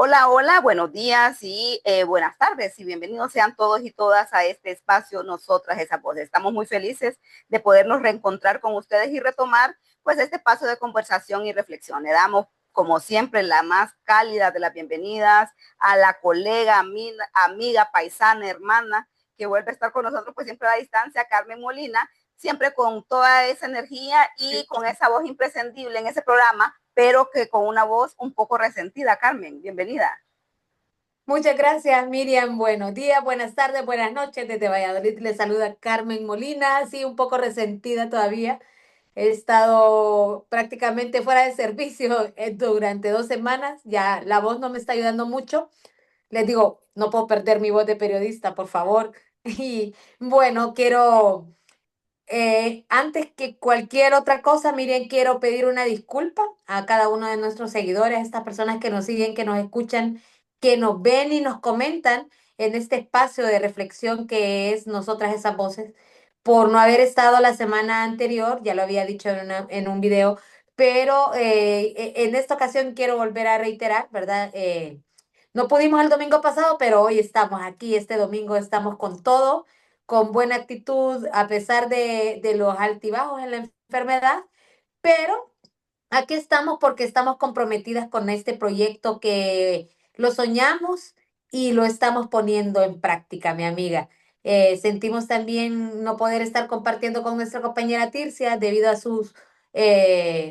Hola, hola, buenos días y buenas tardes y bienvenidos sean todos y todas a este espacio Nosotras esa voz. Estamos muy felices de podernos reencontrar con ustedes y retomar pues este paso de conversación y reflexión. Le damos como siempre la más cálida de las bienvenidas a la colega, amiga, paisana, hermana que vuelve a estar con nosotros pues siempre a la distancia, Carmen Molina, siempre con toda esa energía y con esa voz imprescindible en ese programa, pero que con una voz un poco resentida. Carmen, bienvenida. Muchas gracias, Miriam. Buenos días, buenas tardes, buenas noches. Desde Valladolid le saluda Carmen Molina. Sí, un poco resentida todavía. He estado prácticamente fuera de servicio durante 2 semanas. Ya la voz no me está ayudando mucho. Les digo, no puedo perder mi voz de periodista, por favor. Y bueno, quiero, antes que cualquier otra cosa, Miriam, quiero pedir una disculpa a cada uno de nuestros seguidores, a estas personas que nos siguen, que nos escuchan, que nos ven y nos comentan en este espacio de reflexión que es Nosotras esas voces, por no haber estado la semana anterior, ya lo había dicho en un video, pero en esta ocasión quiero volver a reiterar, ¿verdad? No pudimos el domingo pasado, pero hoy estamos aquí, este domingo estamos con todo, con buena actitud, a pesar de los altibajos en la enfermedad, pero aquí estamos porque estamos comprometidas con este proyecto que lo soñamos y lo estamos poniendo en práctica, mi amiga. Sentimos también no poder estar compartiendo con nuestra compañera Tircia debido a sus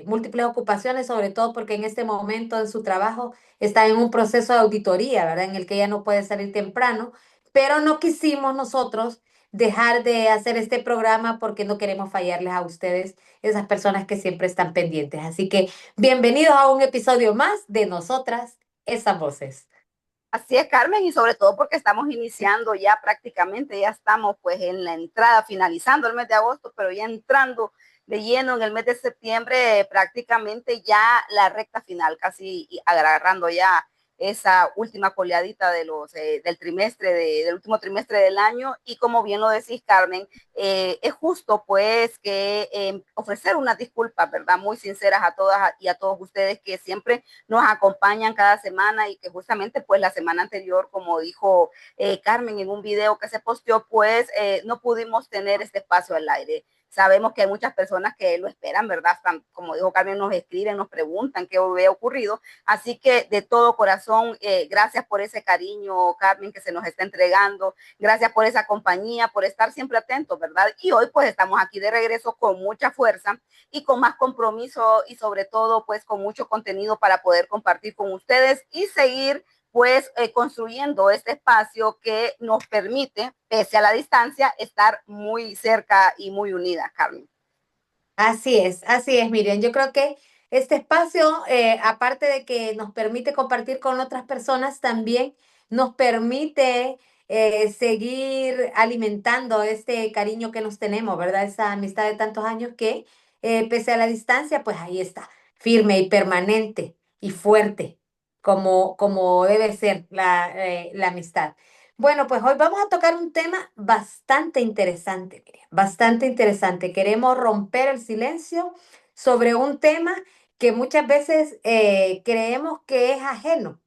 múltiples ocupaciones, sobre todo porque en este momento en su trabajo está en un proceso de auditoría, ¿verdad? En el que ella no puede salir temprano, pero no quisimos nosotros dejar de hacer este programa porque no queremos fallarles a ustedes, esas personas que siempre están pendientes. Así que bienvenidos a un episodio más de Nosotras, esas voces. Así es, Carmen, y sobre todo porque estamos iniciando ya prácticamente, ya estamos pues en la entrada, finalizando el mes de agosto, pero ya entrando de lleno en el mes de septiembre, prácticamente ya la recta final, casi agarrando ya esa última coleadita del trimestre, del último trimestre del año. Y como bien lo decís, Carmen, es justo pues que ofrecer unas disculpas, ¿verdad? Muy sinceras a todas y a todos ustedes que siempre nos acompañan cada semana y que justamente pues la semana anterior, como dijo Carmen en un video que se posteó, pues no pudimos tener este espacio al aire. Sabemos que hay muchas personas que lo esperan, ¿verdad? Hasta, como dijo Carmen, nos escriben, nos preguntan qué había ocurrido. Así que de todo corazón, gracias por ese cariño, Carmen, que se nos está entregando. Gracias por esa compañía, por estar siempre atentos, ¿verdad? Y hoy pues estamos aquí de regreso con mucha fuerza y con más compromiso y sobre todo pues con mucho contenido para poder compartir con ustedes y seguir pues construyendo este espacio que nos permite, pese a la distancia, estar muy cerca y muy unidas, Carmen. Así es, Miriam. Yo creo que este espacio, aparte de que nos permite compartir con otras personas, también nos permite seguir alimentando este cariño que nos tenemos, ¿verdad? Esa amistad de tantos años que, pese a la distancia, pues ahí está, firme y permanente y fuerte, como debe ser la amistad. Bueno, pues hoy vamos a tocar un tema bastante interesante, Miriam, bastante interesante. Queremos romper el silencio sobre un tema que muchas veces creemos que es ajeno,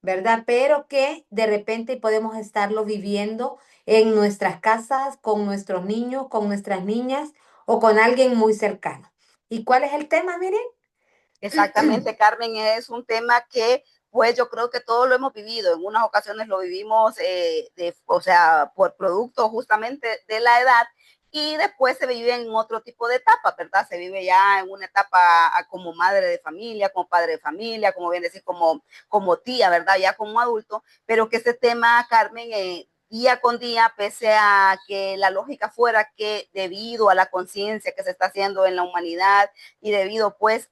¿verdad? Pero que de repente podemos estarlo viviendo en nuestras casas, con nuestros niños, con nuestras niñas o con alguien muy cercano. ¿Y cuál es el tema, Miriam? Exactamente, Carmen, es un tema que pues yo creo que todos lo hemos vivido. En unas ocasiones lo vivimos, o sea, por producto justamente de la edad y después se vive en otro tipo de etapa, ¿verdad? Se vive ya en una etapa como madre de familia, como padre de familia, como bien decir, como tía, ¿verdad? Ya como adulto, pero que este tema, Carmen, día con día, pese a que la lógica fuera que debido a la conciencia que se está haciendo en la humanidad, y debido pues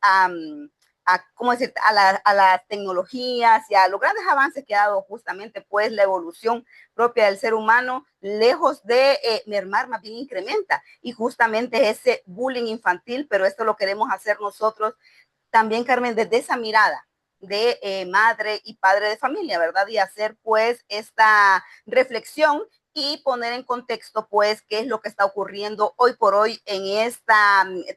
¿cómo decir? A las tecnologías y a los grandes avances que ha dado justamente pues la evolución propia del ser humano, lejos de mermar, más bien incrementa. Y justamente ese bullying infantil, pero esto lo queremos hacer nosotros también, Carmen, desde esa mirada de madre y padre de familia, ¿verdad? Y hacer pues esta reflexión y poner en contexto, pues, qué es lo que está ocurriendo hoy por hoy en este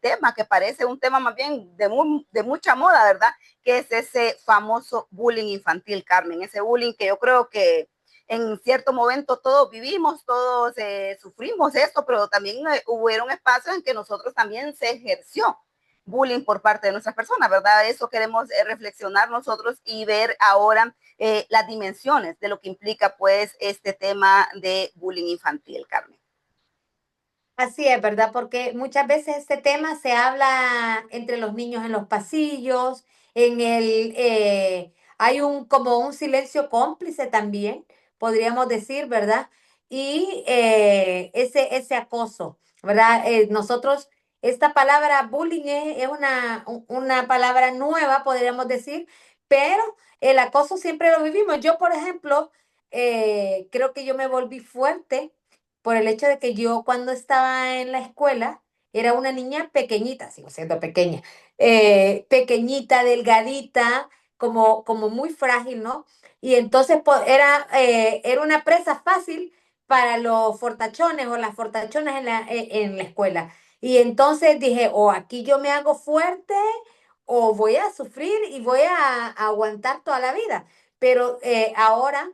tema, que parece un tema más bien de mucha moda, ¿verdad? Que es ese famoso bullying infantil, Carmen, ese bullying que yo creo que en cierto momento todos vivimos, todos sufrimos esto, pero también hubieron espacios en que nosotros también se ejerció bullying por parte de nuestras personas, ¿verdad? Eso queremos reflexionar nosotros y ver ahora las dimensiones de lo que implica pues este tema de bullying infantil, Carmen. Así es, ¿verdad? Porque muchas veces este tema se habla entre los niños en los pasillos, hay como un silencio cómplice también, podríamos decir, ¿verdad? Y ese acoso, ¿verdad? Nosotros, esta palabra bullying es una palabra nueva, podríamos decir, pero el acoso siempre lo vivimos. Yo, por ejemplo, creo que yo me volví fuerte por el hecho de que yo cuando estaba en la escuela era una niña pequeñita, sigo siendo pequeña, pequeñita, delgadita, como muy frágil, ¿no? Y entonces era una presa fácil para los fortachones o las fortachonas en la escuela. Y entonces dije, o aquí yo me hago fuerte o voy a sufrir y voy a aguantar toda la vida. Pero ahora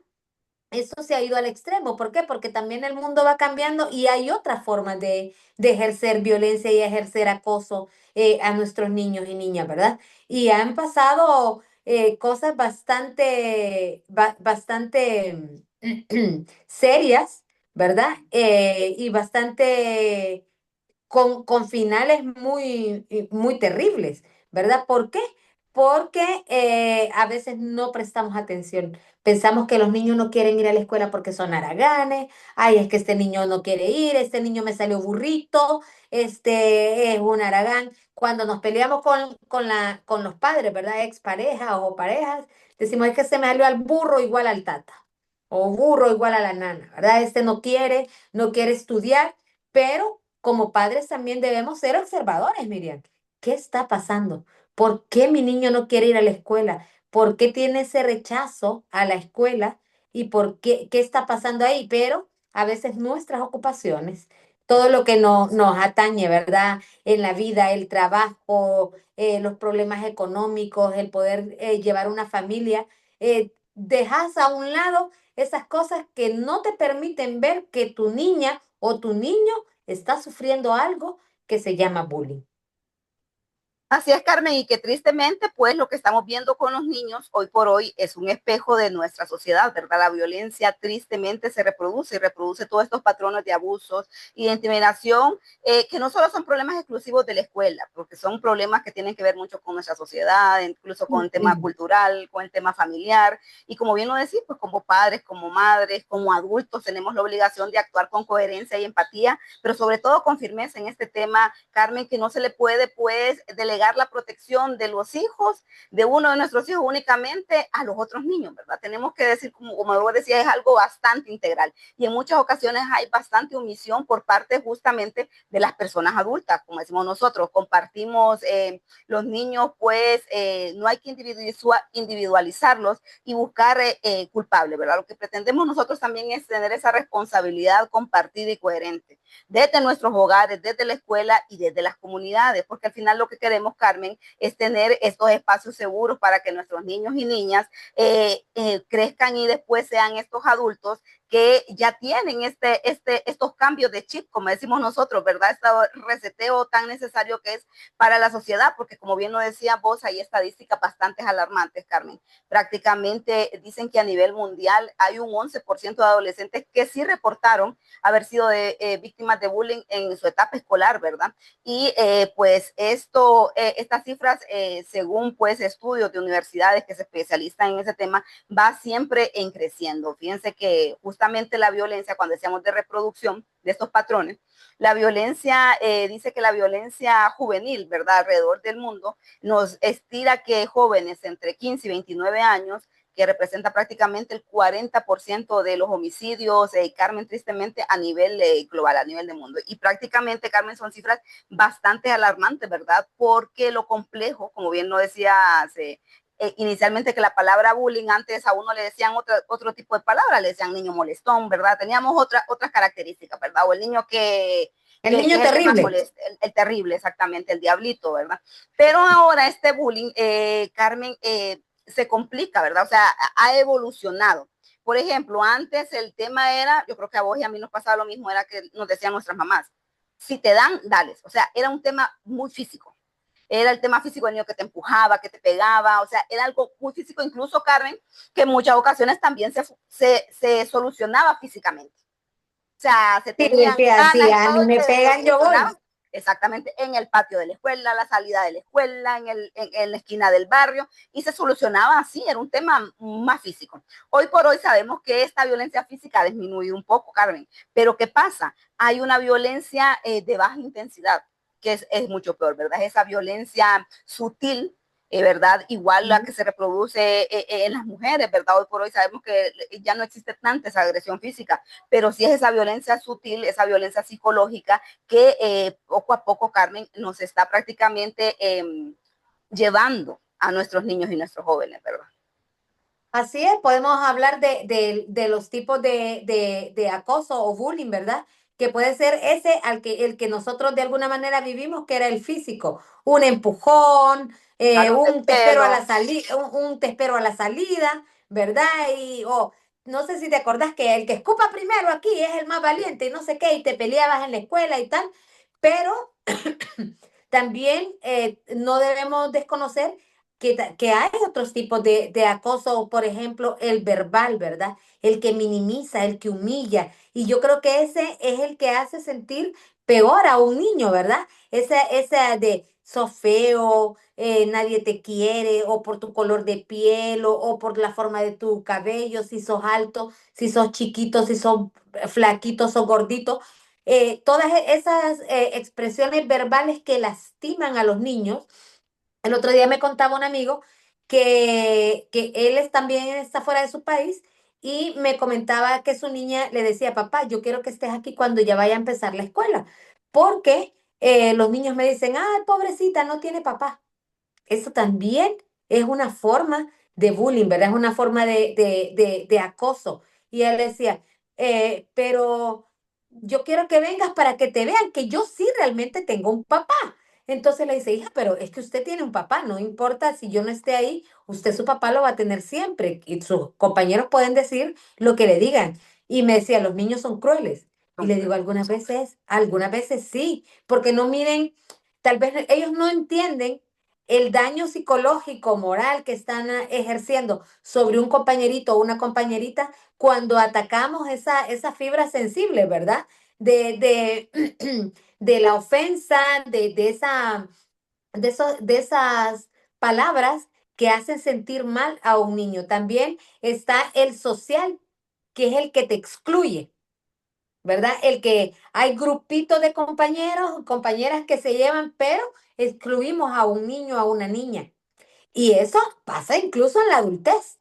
eso se ha ido al extremo. ¿Por qué? Porque también el mundo va cambiando y hay otras formas de ejercer violencia y ejercer acoso a nuestros niños y niñas, ¿verdad? Y han pasado cosas bastante serias, ¿verdad? Y bastante con finales muy terribles, ¿verdad? ¿Por qué? Porque a veces no prestamos atención. Pensamos que los niños no quieren ir a la escuela porque son haraganes. Ay, es que este niño no quiere ir, este niño me salió burrito, este es un haragán. Cuando nos peleamos con los padres, ¿verdad? Exparejas o parejas, decimos es que se me salió al burro igual al tata o burro igual a la nana, ¿verdad? Este no quiere estudiar, pero como padres también debemos ser observadores, Miriam. ¿Qué está pasando? ¿Por qué mi niño no quiere ir a la escuela? ¿Por qué tiene ese rechazo a la escuela? ¿Y por qué está pasando ahí? Pero a veces nuestras ocupaciones, todo lo que nos atañe, ¿verdad? En la vida, el trabajo, los problemas económicos, el poder llevar una familia, dejas a un lado esas cosas que no te permiten ver que tu niña o tu niño está sufriendo algo que se llama bullying. Así es, Carmen, y que tristemente, pues lo que estamos viendo con los niños hoy por hoy es un espejo de nuestra sociedad, ¿verdad? La violencia tristemente se reproduce y reproduce todos estos patrones de abusos y de intimidación, que no solo son problemas exclusivos de la escuela, porque son problemas que tienen que ver mucho con nuestra sociedad, incluso con el tema cultural, con el tema familiar, y como bien lo decís, pues como padres, como madres, como adultos, tenemos la obligación de actuar con coherencia y empatía, pero sobre todo con firmeza en este tema, Carmen, que no se le puede, pues, delegar la protección de los hijos, de uno de nuestros hijos únicamente a los otros niños, ¿verdad? Tenemos que decir, como vos decías, es algo bastante integral y en muchas ocasiones hay bastante omisión por parte justamente de las personas adultas, como decimos nosotros, compartimos los niños, pues no hay que individualizarlos y buscar culpables, ¿verdad? Lo que pretendemos nosotros también es tener esa responsabilidad compartida y coherente desde nuestros hogares, desde la escuela y desde las comunidades, porque al final lo que queremos, Carmen, es tener estos espacios seguros para que nuestros niños y niñas crezcan y después sean estos adultos que ya tienen estos cambios de chip, como decimos nosotros, ¿verdad? Este reseteo tan necesario que es para la sociedad, porque como bien lo decía vos, hay estadísticas bastante alarmantes, Carmen. Prácticamente dicen que a nivel mundial hay un 11% de adolescentes que sí reportaron haber sido víctimas de bullying en su etapa escolar, ¿verdad? Y pues estas cifras, según pues estudios de universidades que se especializan en ese tema, va siempre en creciendo. Fíjense que justamente la violencia, cuando decíamos de reproducción de estos patrones, la violencia, dice que la violencia juvenil, ¿verdad? Alrededor del mundo, nos estira que jóvenes entre 15 y 29 años que representa prácticamente el 40% de los homicidios, Carmen, tristemente, a nivel global, a nivel del mundo. Y prácticamente, Carmen, son cifras bastante alarmantes, ¿verdad? Porque lo complejo, como bien lo decía inicialmente que la palabra bullying, antes a uno le decían otro tipo de palabra, le decían niño molestón, ¿verdad? Teníamos otras características, ¿verdad? O el niño El que niño es el que más terrible. molesta, el terrible, exactamente, el diablito, ¿verdad? Pero ahora este bullying, Carmen, se complica, ¿verdad? O sea, ha evolucionado. Por ejemplo, antes el tema era, yo creo que a vos y a mí nos pasaba lo mismo, era que nos decían nuestras mamás, si te dan, dales. O sea, era un tema muy físico. Era el tema físico del niño que te empujaba, que te pegaba, o sea, era algo muy físico, incluso Carmen, que en muchas ocasiones también se solucionaba físicamente. O sea, se Sí, tenían decía, ganas sí, y a todo mí y me se pegan, yo solucionaba voy. exactamente en el patio de la escuela, la salida de la escuela, en la esquina del barrio, y se solucionaba así, era un tema más físico. Hoy por hoy sabemos que esta violencia física ha disminuido un poco, Carmen, pero ¿qué pasa? Hay una violencia de baja intensidad, que es mucho peor, ¿verdad? Esa violencia sutil, ¿verdad? Igual la que se reproduce en las mujeres, ¿verdad? Hoy por hoy sabemos que ya no existe tanta esa agresión física, pero sí es esa violencia sutil, esa violencia psicológica que poco a poco, Carmen, nos está prácticamente llevando a nuestros niños y nuestros jóvenes, ¿verdad? Así es, podemos hablar de los tipos de acoso o bullying, ¿verdad? Que puede ser ese el que nosotros de alguna manera vivimos, que era el físico, un empujón, Jalón del un te espero a pelo, la salida, un te espero a la salida, ¿verdad? Y o no sé si te acordás que el que escupa primero aquí es el más valiente y no sé qué, y te peleabas en la escuela y tal, pero también no debemos desconocer que hay otros tipos de acoso, por ejemplo, el verbal, ¿verdad? El que minimiza, el que humilla. Y yo creo que ese es el que hace sentir peor a un niño, ¿verdad? Esa de sos feo, nadie te quiere, o por tu color de piel, o por la forma de tu cabello, si sos alto, si sos chiquito, si sos flaquito, sos gordito. Todas esas expresiones verbales que lastiman a los niños. El otro día me contaba un amigo que él también está fuera de su país y me comentaba que su niña le decía, papá, yo quiero que estés aquí cuando ya vaya a empezar la escuela, porque los niños me dicen, ay, pobrecita, no tiene papá. Eso también es una forma de bullying, ¿verdad? Es una forma de acoso. Y él decía, pero yo quiero que vengas para que te vean que yo sí realmente tengo un papá. Entonces le dice, hija, pero es que usted tiene un papá, no importa si yo no esté ahí, usted su papá lo va a tener siempre. Y sus compañeros pueden decir lo que le digan. Y me decía, los niños son crueles. Y le digo, algunas veces sí, porque no miren, tal vez ellos no entienden el daño psicológico, moral que están ejerciendo sobre un compañerito o una compañerita cuando atacamos esa fibra sensible, ¿verdad? De la ofensa, de esas palabras que hacen sentir mal a un niño. También está el social, que es el que te excluye. ¿Verdad? El que hay grupitos de compañeros, compañeras que se llevan, pero excluimos a un niño, a una niña. Y eso pasa incluso en la adultez,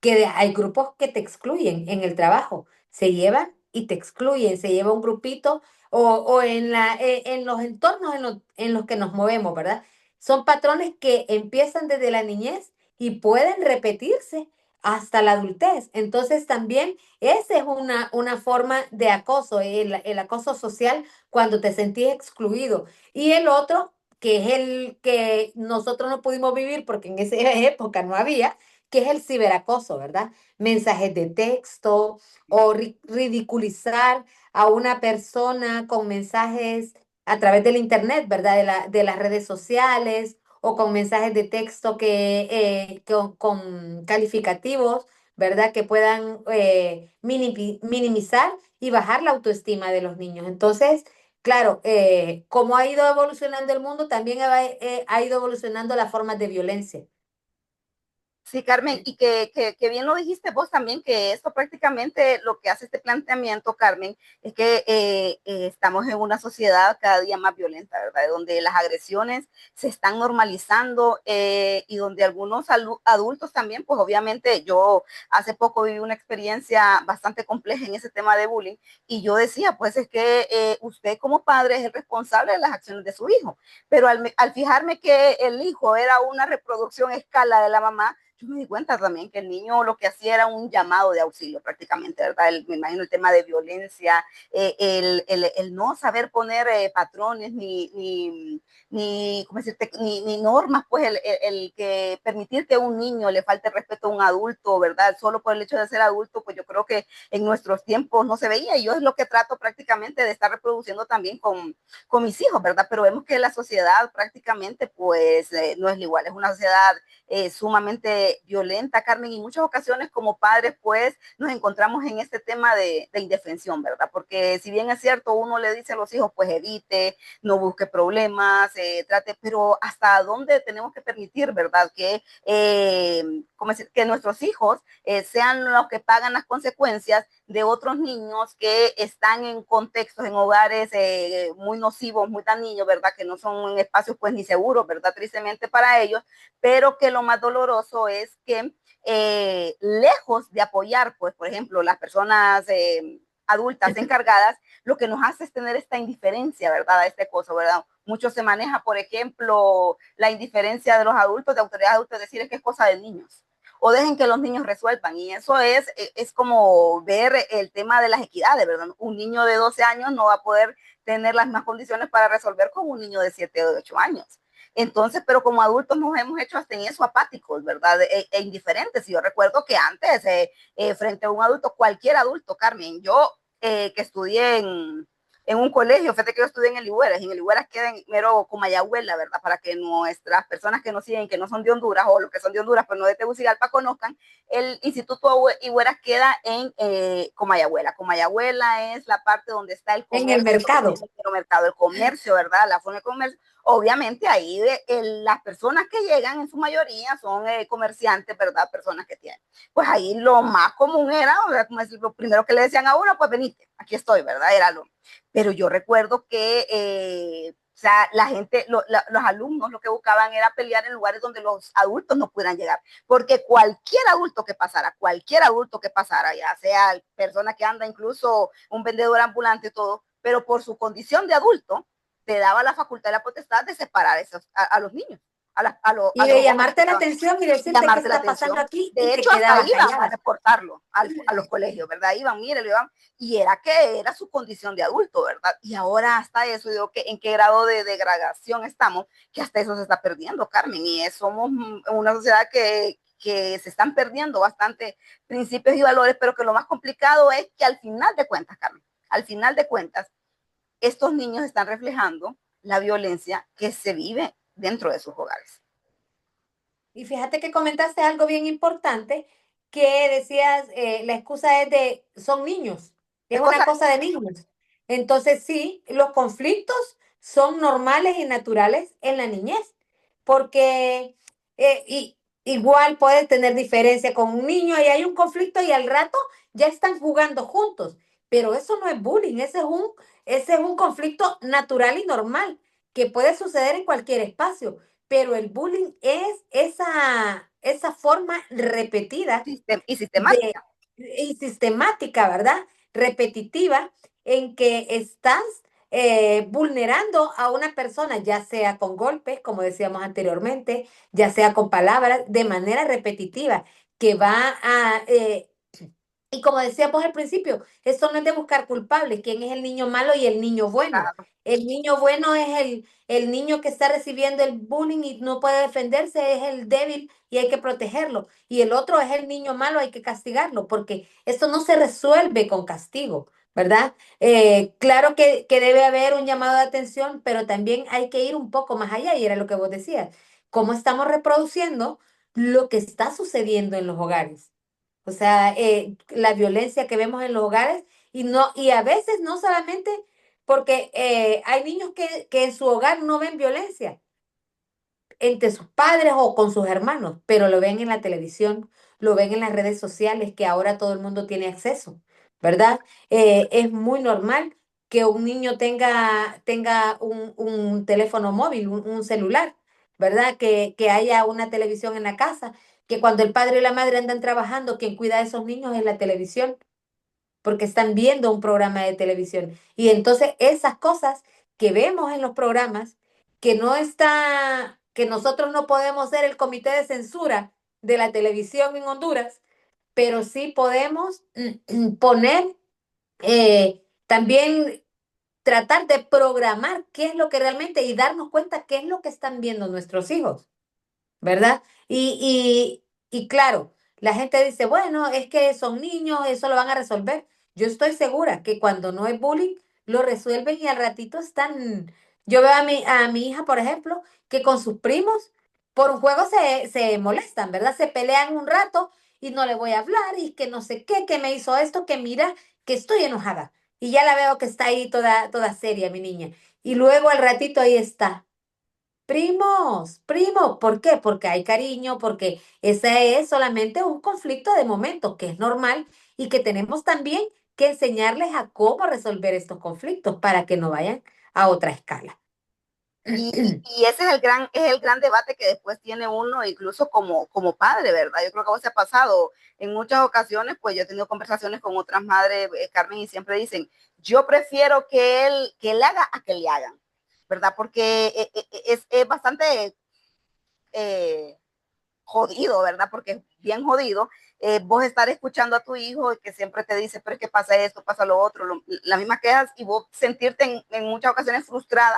que hay grupos que te excluyen en el trabajo, se llevan y te excluyen, se lleva un grupito o en los entornos en los que nos movemos, ¿verdad? Son patrones que empiezan desde la niñez y pueden repetirse hasta la adultez. Entonces también esa es una forma de acoso, el acoso social cuando te sentís excluido. Y el otro, que es el que nosotros no pudimos vivir porque en esa época no había, que es el ciberacoso, ¿verdad? Mensajes de texto o ridiculizar a una persona con mensajes a través del internet, ¿verdad? De las redes sociales o con mensajes de texto con calificativos, ¿verdad? Que puedan minimizar y bajar la autoestima de los niños. Entonces, claro, como ha ido evolucionando el mundo, también ha ido evolucionando las formas de violencia. Sí, Carmen, y que bien lo dijiste vos también, que esto prácticamente lo que hace este planteamiento, Carmen, es que estamos en una sociedad cada día más violenta, ¿verdad? Donde las agresiones se están normalizando y donde algunos adultos también, pues obviamente yo hace poco viví una experiencia bastante compleja en ese tema de bullying y yo decía, pues es que usted como padre es el responsable de las acciones de su hijo, pero al fijarme que el hijo era una reproducción a escala de la mamá, yo me di cuenta también que el niño lo que hacía era un llamado de auxilio prácticamente, ¿verdad? Me imagino el tema de violencia, el no saber poner patrones ¿cómo decirte? Ni normas, pues que permitir que a un niño le falte respeto a un adulto, ¿verdad? Solo por el hecho de ser adulto, pues yo creo que en nuestros tiempos no se veía y yo es lo que trato prácticamente de estar reproduciendo también con mis hijos, ¿verdad? Pero vemos que la sociedad prácticamente pues no es igual, es una sociedad sumamente violenta, Carmen, y en muchas ocasiones como padres, pues nos encontramos en este tema de indefensión, ¿verdad? Porque si bien es cierto, uno le dice a los hijos, pues evite, no busque problemas, trate, pero hasta dónde tenemos que permitir, ¿verdad? Como decir, que nuestros hijos sean los que pagan las consecuencias de otros niños que están en contextos, en hogares muy nocivos, muy dañinos, ¿verdad? Que no son espacios pues ni seguros, ¿verdad? Tristemente para ellos, pero que lo más doloroso es que lejos de apoyar, pues, por ejemplo, las personas adultas encargadas, lo que nos hace es tener esta indiferencia, ¿verdad? A este cosa, ¿verdad? Mucho se maneja, por ejemplo, la indiferencia de los adultos, de autoridades adultas, decir es que es cosa de niños o dejen que los niños resuelvan. Y eso es como ver el tema de las equidades, ¿verdad? Un niño de 12 años no va a poder tener las mismas condiciones para resolver como un niño de 7 o de 8 años. Entonces, pero como adultos nos hemos hecho hasta en eso apáticos, ¿verdad? Indiferentes. Y yo recuerdo que antes, frente a un adulto, cualquier adulto, Carmen, yo que estudié en un colegio, fíjate que yo estudié en el Igueras queda en mero Comayagüela, ¿verdad? Para que nuestras personas que nos siguen, que no son de Honduras, o los que son de Honduras, pero no de Tegucigalpa, conozcan, el Instituto Igueras queda en Comayagüela. Comayagüela es la parte donde está el En el comercio, mercado. el mercado, el comercio, ¿verdad? La forma de comercio. Obviamente ahí las personas que llegan en su mayoría son comerciantes, ¿verdad? Personas que tienen. Pues ahí lo más común era, o sea, como decir, lo primero que le decían a uno, pues venite, aquí estoy, ¿verdad? Era lo, pero yo recuerdo que o sea, la gente, los alumnos lo que buscaban era pelear en lugares donde los adultos no pudieran llegar, porque cualquier adulto que pasara, ya sea persona que anda incluso un vendedor ambulante y todo, pero por su condición de adulto, te daba la facultad y la potestad de separar a los niños, Y los de jóvenes que llamarte la estaban, atención y decirte qué llamarte la está pasando atención. aquí y De te hecho, hasta quedabas iban a callada. reportarlo a los colegios, ¿verdad? Iban, mire, lo iban, y era que era su condición de adulto, ¿verdad? Y ahora hasta eso, digo, que en qué grado de degradación estamos, que hasta eso se está perdiendo, Carmen, y somos una sociedad que se están perdiendo bastante principios y valores, pero que lo más complicado es que al final de cuentas, Carmen, al final de cuentas, estos niños están reflejando la violencia que se vive dentro de sus hogares. Y fíjate que comentaste algo bien importante, que decías, la excusa es de, son niños, es Es una cosa, cosa de niños. Entonces sí, los conflictos son normales y naturales en la niñez, porque igual puedes tener diferencia con un niño y hay un conflicto y al rato ya están jugando juntos, pero eso no es bullying, ese es un conflicto natural y normal que puede suceder en cualquier espacio, pero el bullying es esa forma repetida y de, sistemática. y sistemática, ¿verdad? Repetitiva en que estás vulnerando a una persona, ya sea con golpes, como decíamos anteriormente, ya sea con palabras, de manera repetitiva, que va a y como decíamos al principio, eso no es de buscar culpables, quién es el niño malo y el niño bueno. Claro. El niño bueno es el niño que está recibiendo el bullying y no puede defenderse, es el débil y hay que protegerlo. Y el otro es el niño malo, hay que castigarlo, porque esto no se resuelve con castigo, ¿verdad? Claro que debe haber un llamado de atención, pero también hay que ir un poco más allá, y era lo que vos decías, cómo estamos reproduciendo lo que está sucediendo en los hogares. O sea, la violencia que vemos en los hogares y a veces no solamente porque hay niños que en su hogar no ven violencia. entre sus padres o con sus hermanos, pero lo ven en la televisión, lo ven en las redes sociales, que ahora todo el mundo tiene acceso, ¿verdad? Es muy normal que un niño tenga un teléfono móvil, un celular, ¿verdad? Que haya una televisión en la casa, que cuando el padre y la madre andan trabajando, quien cuida a esos niños es la televisión, porque están viendo un programa de televisión. Y entonces esas cosas que vemos en los programas, que nosotros no podemos ser el comité de censura de la televisión en Honduras, pero sí podemos poner, también tratar de programar qué es lo que realmente y darnos cuenta qué es lo que están viendo nuestros hijos. ¿Verdad? Y claro, la gente dice, bueno, es que son niños, eso lo van a resolver. Yo estoy segura que cuando no es bullying, lo resuelven y al ratito están... Yo veo a mi hija, por ejemplo, que con sus primos por un juego se molestan, ¿verdad? Se pelean un rato y no le voy a hablar y que no sé qué, que me hizo esto, que mira, que estoy enojada. Y ya la veo que está ahí toda seria, mi niña. Y luego al ratito ahí está. Primos, ¿por qué? Porque hay cariño, porque ese es solamente un conflicto de momento, que es normal y que tenemos también que enseñarles a cómo resolver estos conflictos para que no vayan a otra escala. Y ese es el gran debate que después tiene uno, incluso como padre, ¿verdad? Yo creo que a vos se ha pasado en muchas ocasiones, pues yo he tenido conversaciones con otras madres, Carmen, y siempre dicen, yo prefiero que él haga a que le hagan, ¿verdad? Porque es bastante eh, jodido, ¿verdad? Porque es bien jodido. Vos estar escuchando a tu hijo que siempre te dice, pero es que pasa esto, pasa lo otro, las mismas quejas y vos sentirte en muchas ocasiones frustrada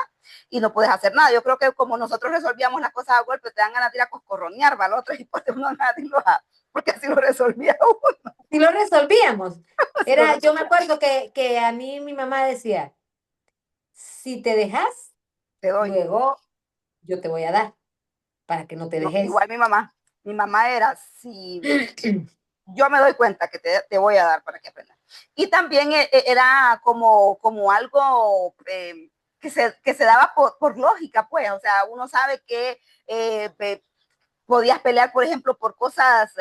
y no puedes hacer nada. Yo creo que como nosotros resolvíamos las cosas a golpe, te dan ganas de ir a coscorronear, ¿vale? Otro y pues uno nadie lo hace, porque así lo resolvía uno. Si lo resolvíamos, Así lo yo me resolvía. acuerdo que a mí mi mamá decía, si te dejas, Te doy. luego yo te voy a dar para que no te No, dejes. igual mi mamá era, si yo me doy cuenta que te voy a dar para que aprendas. Y también era como algo que se daba por lógica, pues, o sea, uno sabe que podías pelear, por ejemplo, por cosas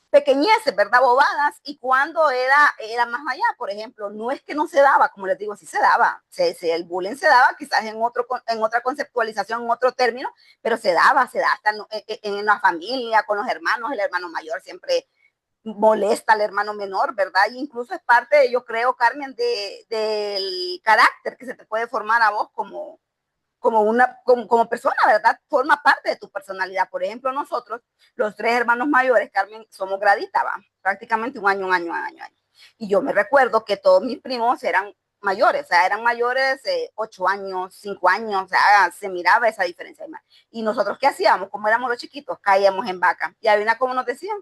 pequeñeces, ¿verdad? Bobadas, y cuando era más allá, por ejemplo, no es que no se daba, como les digo, sí se daba, el bullying se daba quizás en otra conceptualización, en otro término, pero se da hasta en la familia, con los hermanos, el hermano mayor siempre molesta al hermano menor, ¿verdad? Y incluso es parte, yo creo, Carmen, del carácter que se te puede formar a vos como persona, ¿verdad? Forma parte de tu personalidad. Por ejemplo, nosotros, los tres hermanos mayores, Carmen, somos graditas, ¿va? Prácticamente un año. Y yo me recuerdo que todos mis primos eran mayores, o sea, eran mayores 8 años, 5 años, o sea, se miraba esa diferencia. Y nosotros, ¿qué hacíamos? Como éramos los chiquitos, caíamos en vaca. Y hay una, como nos decían,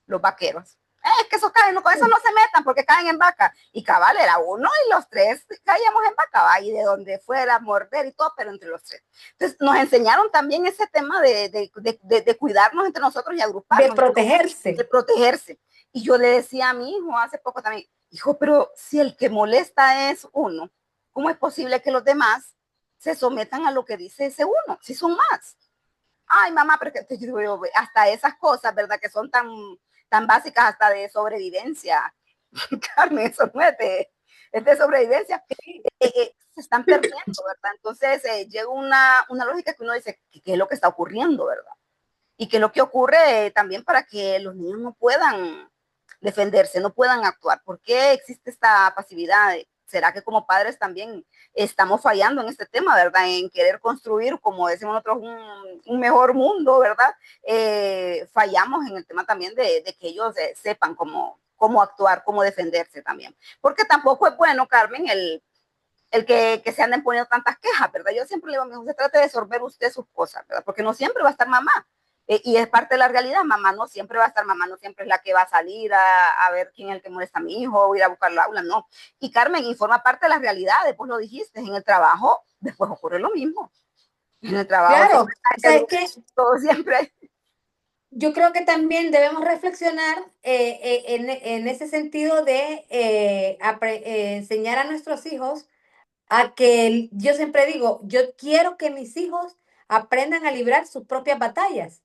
los vaqueros. Es que esos caen, no, con eso no se metan porque caen en vaca. Y cabal era uno y los tres caíamos en vaca, ¿va? Y de donde fuera, morder y todo, pero entre los tres. Entonces nos enseñaron también ese tema de cuidarnos entre nosotros y De agruparnos, de protegerse. protegerse. Y yo le decía a mi hijo hace poco también, hijo, pero si el que molesta es uno, ¿cómo es posible que los demás se sometan a lo que dice ese uno? Si son más. Ay, mamá, pero que yo, hasta esas cosas, ¿verdad? Que son tan básicas hasta de sobrevivencia. Carmen, eso no es de sobrevivencia. Se están perdiendo, ¿verdad? Entonces llega una lógica que uno dice, ¿qué es lo que está ocurriendo, verdad? Y qué es lo que ocurre también para que los niños no puedan defenderse, no puedan actuar. ¿Por qué existe esta pasividad? ¿Será que como padres también estamos fallando en este tema, verdad? En querer construir, como decimos nosotros, un mejor mundo, ¿verdad? Fallamos en el tema también de que ellos sepan cómo actuar, cómo defenderse también. Porque tampoco es bueno, Carmen, el que se anden poniendo tantas quejas, ¿verdad? Yo siempre le digo, mejor se trate de absorber usted sus cosas, ¿verdad? Porque no siempre va a estar mamá. Y es parte de la realidad, mamá no siempre va a estar, mamá no siempre es la que va a salir a ver quién es el que molesta a mi hijo o ir a buscar la aula, no. Y Carmen, y forma parte de la realidad, después lo dijiste, en el trabajo, después ocurre lo mismo. En el trabajo siempre Claro, hay que ¿sabes qué? todo siempre hay. Yo creo que también debemos reflexionar en ese sentido de enseñar a nuestros hijos yo siempre digo, yo quiero que mis hijos aprendan a librar sus propias batallas.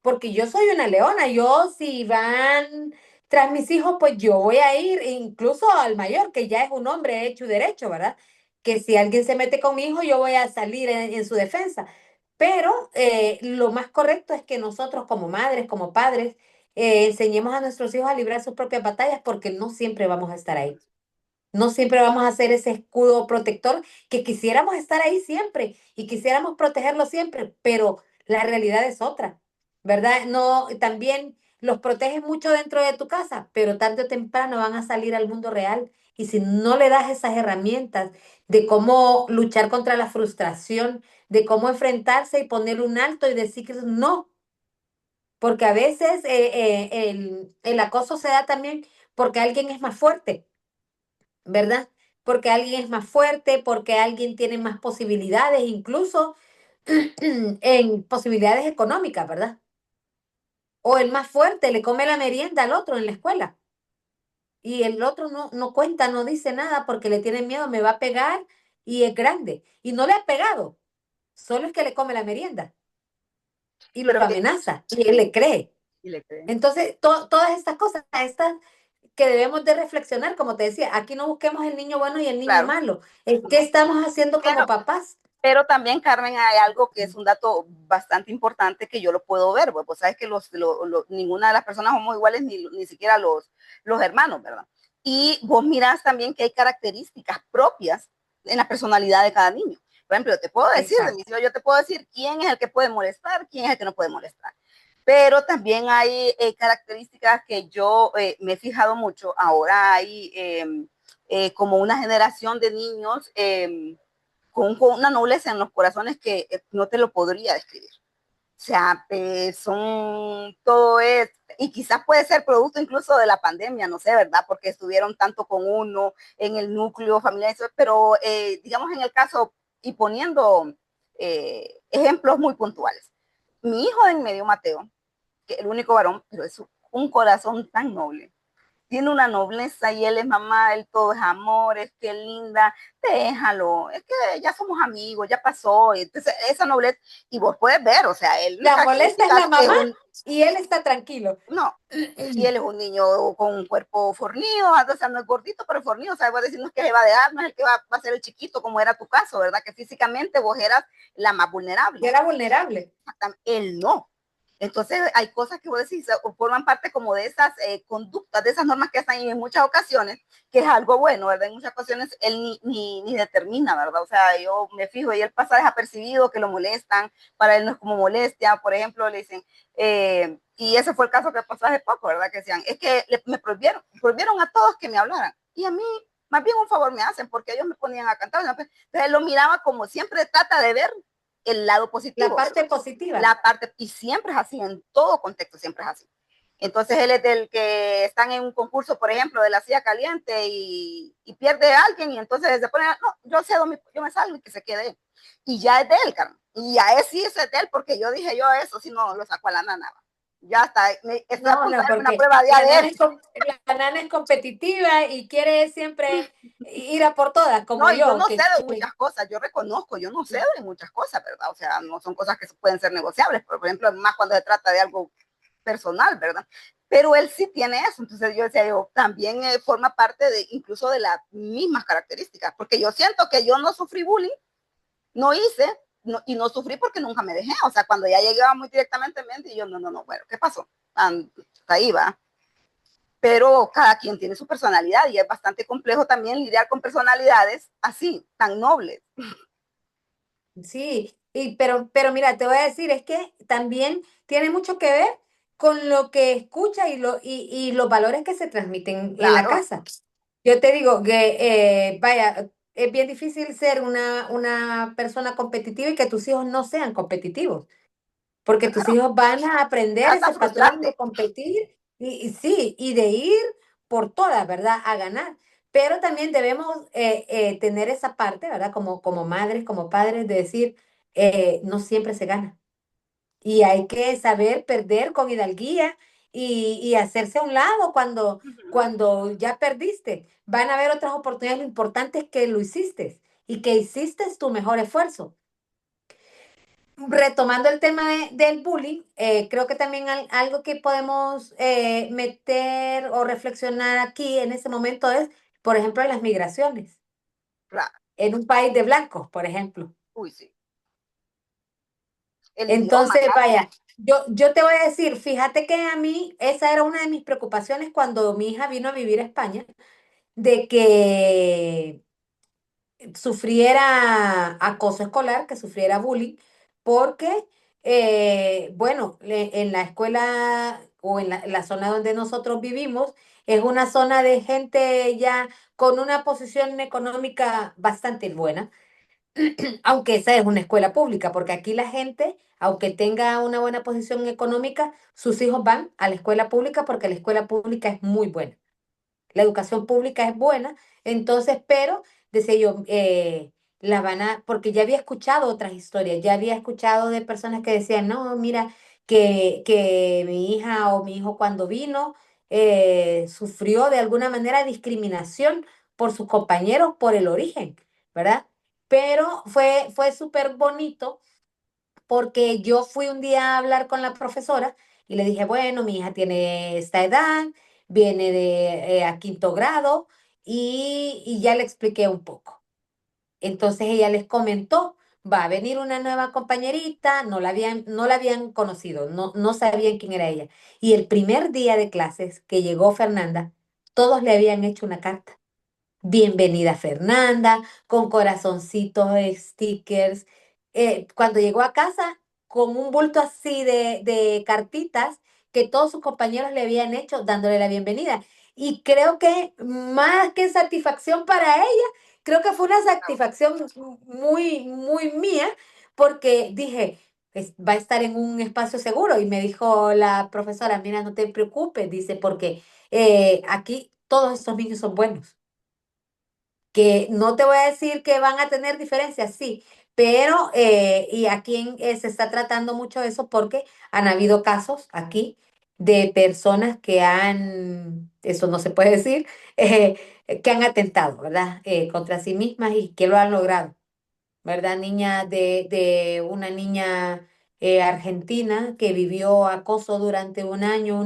Porque yo soy una leona, yo si van tras mis hijos, pues yo voy a ir incluso al mayor, que ya es un hombre hecho y derecho, ¿verdad? Que si alguien se mete con mi hijo, yo voy a salir en su defensa. Pero lo más correcto es que nosotros como madres, como padres, enseñemos a nuestros hijos a librar sus propias batallas porque no siempre vamos a estar ahí. No siempre vamos a ser ese escudo protector que quisiéramos estar ahí siempre y quisiéramos protegerlo siempre, pero la realidad es otra, ¿verdad? No, también los proteges mucho dentro de tu casa, pero tarde o temprano van a salir al mundo real y si no le das esas herramientas de cómo luchar contra la frustración, de cómo enfrentarse y poner un alto y decir que no, porque a veces el acoso se da también porque alguien es más fuerte, ¿verdad? Porque alguien es más fuerte, porque alguien tiene más posibilidades, incluso en posibilidades económicas, ¿verdad? O el más fuerte le come la merienda al otro en la escuela y el otro no cuenta, no dice nada porque le tiene miedo, me va a pegar y es grande. Y no le ha pegado, solo es que le come la merienda y lo Pero amenaza y él le cree. y le creen. Entonces, todas estas cosas, estas que debemos de reflexionar, como te decía, aquí no busquemos el niño bueno y el niño Claro, malo. ¿Qué no. estamos haciendo como Pero, papás? pero también, Carmen, hay algo que es un dato bastante importante que yo lo puedo ver, pues sabes que ninguna de las personas somos iguales, ni siquiera los hermanos, ¿verdad? Y vos mirás también que hay características propias en la personalidad de cada niño. Por ejemplo, yo te puedo decir, de mis Exacto. hijos, yo te puedo decir quién es el que puede molestar, quién es el que no puede molestar. Pero también hay características que yo me he fijado mucho. Ahora hay como una generación de niños con una nobleza en los corazones que no te lo podría describir. O sea, todo es, y quizás puede ser producto incluso de la pandemia, no sé, ¿verdad? Porque estuvieron tanto con uno en el núcleo familiar, pero digamos en el caso, y poniendo ejemplos muy puntuales. Mi hijo de en medio, Mateo, que el único varón, pero es un corazón tan noble, tiene una nobleza y él es mamá, él todo es amor, es que linda, déjalo, es que ya somos amigos, ya pasó, entonces esa nobleza, y vos puedes ver, o sea, él una La molesta es característica la es mamá un, y él está tranquilo. no, y él es un niño con un cuerpo fornido, o sea, no es gordito, pero fornido, o sea, vos decís, no es que se va a dejar, no es el que va a ser el chiquito, como era tu caso, ¿verdad? Que físicamente vos eras la más vulnerable. Y era vulnerable. Él no. Entonces hay cosas que vos decís forman parte como de esas conductas, de esas normas que están ahí en muchas ocasiones, que es algo bueno, ¿verdad? En muchas ocasiones él ni determina, ¿verdad? O sea, yo me fijo y él pasa desapercibido, que lo molestan, para él no es como molestia, por ejemplo, le dicen, y ese fue el caso que pasó hace poco, ¿verdad? Que decían, es que me prohibieron a todos que me hablaran, y a mí más bien un favor me hacen, porque ellos me ponían a cantar, entonces él lo miraba como siempre trata de ver el lado La positivo, parte ¿verdad? positiva. La parte, y siempre es así, en todo contexto siempre es así. Entonces él es del que están en un concurso, por ejemplo, de la silla caliente y pierde a alguien y entonces se pone, no, yo cedo, yo me salgo y que se quede. Y ya es de él, Carmen. Y ya es sí, eso es de él, porque yo dije yo eso, si no, lo saco a la nana. Ya está, estoy a No, punto de no, hacerme una porque prueba de ADN. la nana es competitiva y quiere siempre ir a por todas, No, como y yo yo, no cedo en muchas cosas, yo reconozco, yo no cedo en muchas cosas, ¿verdad? O sea, no son cosas que pueden ser negociables, por ejemplo, más cuando se trata de algo personal, ¿verdad? Pero él sí tiene eso, entonces yo decía, yo también forma parte de incluso de las mismas características, porque yo siento que yo no sufrí bullying, no hice, no, y no sufrí porque nunca me dejé, o sea, cuando ya llegaba muy directamente, y yo, no, bueno, ¿qué pasó? Ahí va. Pero cada quien tiene su personalidad y es bastante complejo también lidiar con personalidades así, tan nobles. sí, pero mira, te voy a decir, es que también tiene mucho que ver con lo que escucha y los valores que se transmiten en la Claro, casa. Yo te digo que, vaya, es bien difícil ser una persona competitiva y que tus hijos no sean competitivos, porque tus claro, hijos van a aprender hasta ese patrón de frustrante. competir y sí, y de ir por todas, ¿verdad? A ganar. Pero también debemos tener esa parte, ¿verdad? Como madres, como padres, de decir, no siempre se gana. Y hay que saber perder con hidalguía y hacerse a un lado cuando ya perdiste. Van a haber otras oportunidades, lo importante es que lo hiciste y que hiciste tu mejor esfuerzo. retomando el tema del bullying, creo que también algo que podemos meter o reflexionar aquí en ese momento es, por ejemplo, las migraciones Claro. en un país de blancos, por ejemplo. Uy, sí. El idioma, Entonces, Carmen. vaya, yo te voy a decir, fíjate que a mí esa era una de mis preocupaciones cuando mi hija vino a vivir a España, de que sufriera acoso escolar, que sufriera bullying, porque, bueno, en la escuela o en la zona donde nosotros vivimos, es una zona de gente ya con una posición económica bastante buena, aunque esa es una escuela pública, porque aquí la gente, aunque tenga una buena posición económica, sus hijos van a la escuela pública porque la escuela pública es muy buena. La educación pública es buena, entonces, pero, decía yo, la van a, porque ya había escuchado otras historias, ya había escuchado de personas que decían, no, mira, que mi hija o mi hijo cuando vino sufrió de alguna manera discriminación por sus compañeros por el origen, ¿verdad? Pero fue súper bonito porque yo fui un día a hablar con la profesora y le dije, bueno, mi hija tiene esta edad, viene de a quinto grado y ya le expliqué un poco. Entonces ella les comentó, va a venir una nueva compañerita, no la habían conocido, no sabían quién era ella. Y el primer día de clases que llegó Fernanda, todos le habían hecho una carta. Bienvenida Fernanda, con corazoncitos, stickers. Cuando llegó a casa, con un bulto así de cartitas que todos sus compañeros le habían hecho, dándole la bienvenida. Y creo que más que satisfacción para ella, creo que fue una satisfacción muy, muy mía, porque dije, va a estar en un espacio seguro. Y me dijo la profesora, mira, no te preocupes, dice, porque aquí todos estos niños son buenos, que no te voy a decir que van a tener diferencias, sí, pero y aquí se está tratando mucho eso porque han habido casos aquí de personas que eso no se puede decir, que han atentado, ¿verdad? Contra sí mismas y que lo han logrado, ¿verdad? De una niña argentina que vivió acoso durante un año,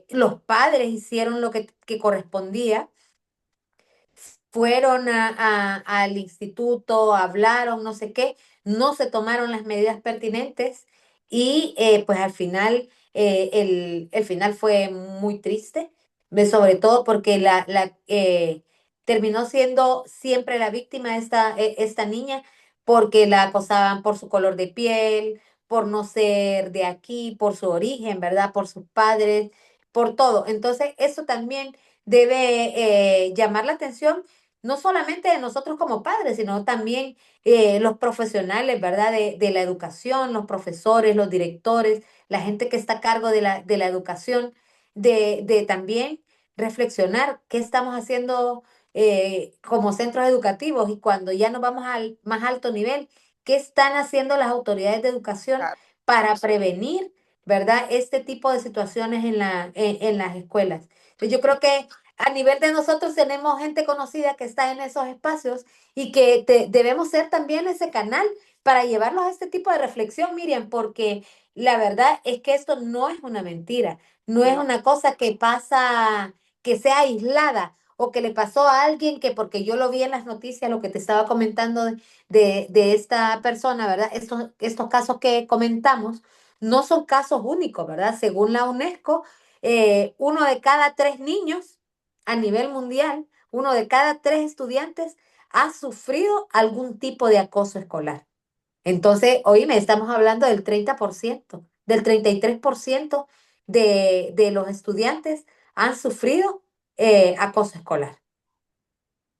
los padres hicieron lo que correspondía, fueron al instituto, hablaron, no sé qué, no se tomaron las medidas pertinentes y pues al final, el final fue muy triste, sobre todo porque terminó siendo siempre la víctima esta niña, porque la acosaban por su color de piel, por no ser de aquí, por su origen, ¿verdad? Por sus padres, por todo. Entonces, eso también debe llamar la atención no solamente de nosotros como padres, sino también los profesionales, ¿verdad? De la educación, los profesores, los directores, la gente que está a cargo de la educación, de también reflexionar qué estamos haciendo como centros educativos y cuando ya nos vamos al más alto nivel, qué están haciendo las autoridades de educación Claro. para prevenir, ¿verdad? Este tipo de situaciones en las escuelas. Entonces, yo creo que a nivel de nosotros tenemos gente conocida que está en esos espacios y que debemos ser también ese canal para llevarlos a este tipo de reflexión, Miriam, porque la verdad es que esto no es una mentira, no es No, una cosa que pasa, que sea aislada o que le pasó a alguien que porque yo lo vi en las noticias, lo que te estaba comentando de esta persona, ¿verdad? Estos casos que comentamos no son casos únicos, ¿verdad? Según la UNESCO, uno de cada tres niños a nivel mundial, uno de cada tres estudiantes ha sufrido algún tipo de acoso escolar. Entonces, oíme, estamos hablando del 30%, del 33% de los estudiantes han sufrido acoso escolar.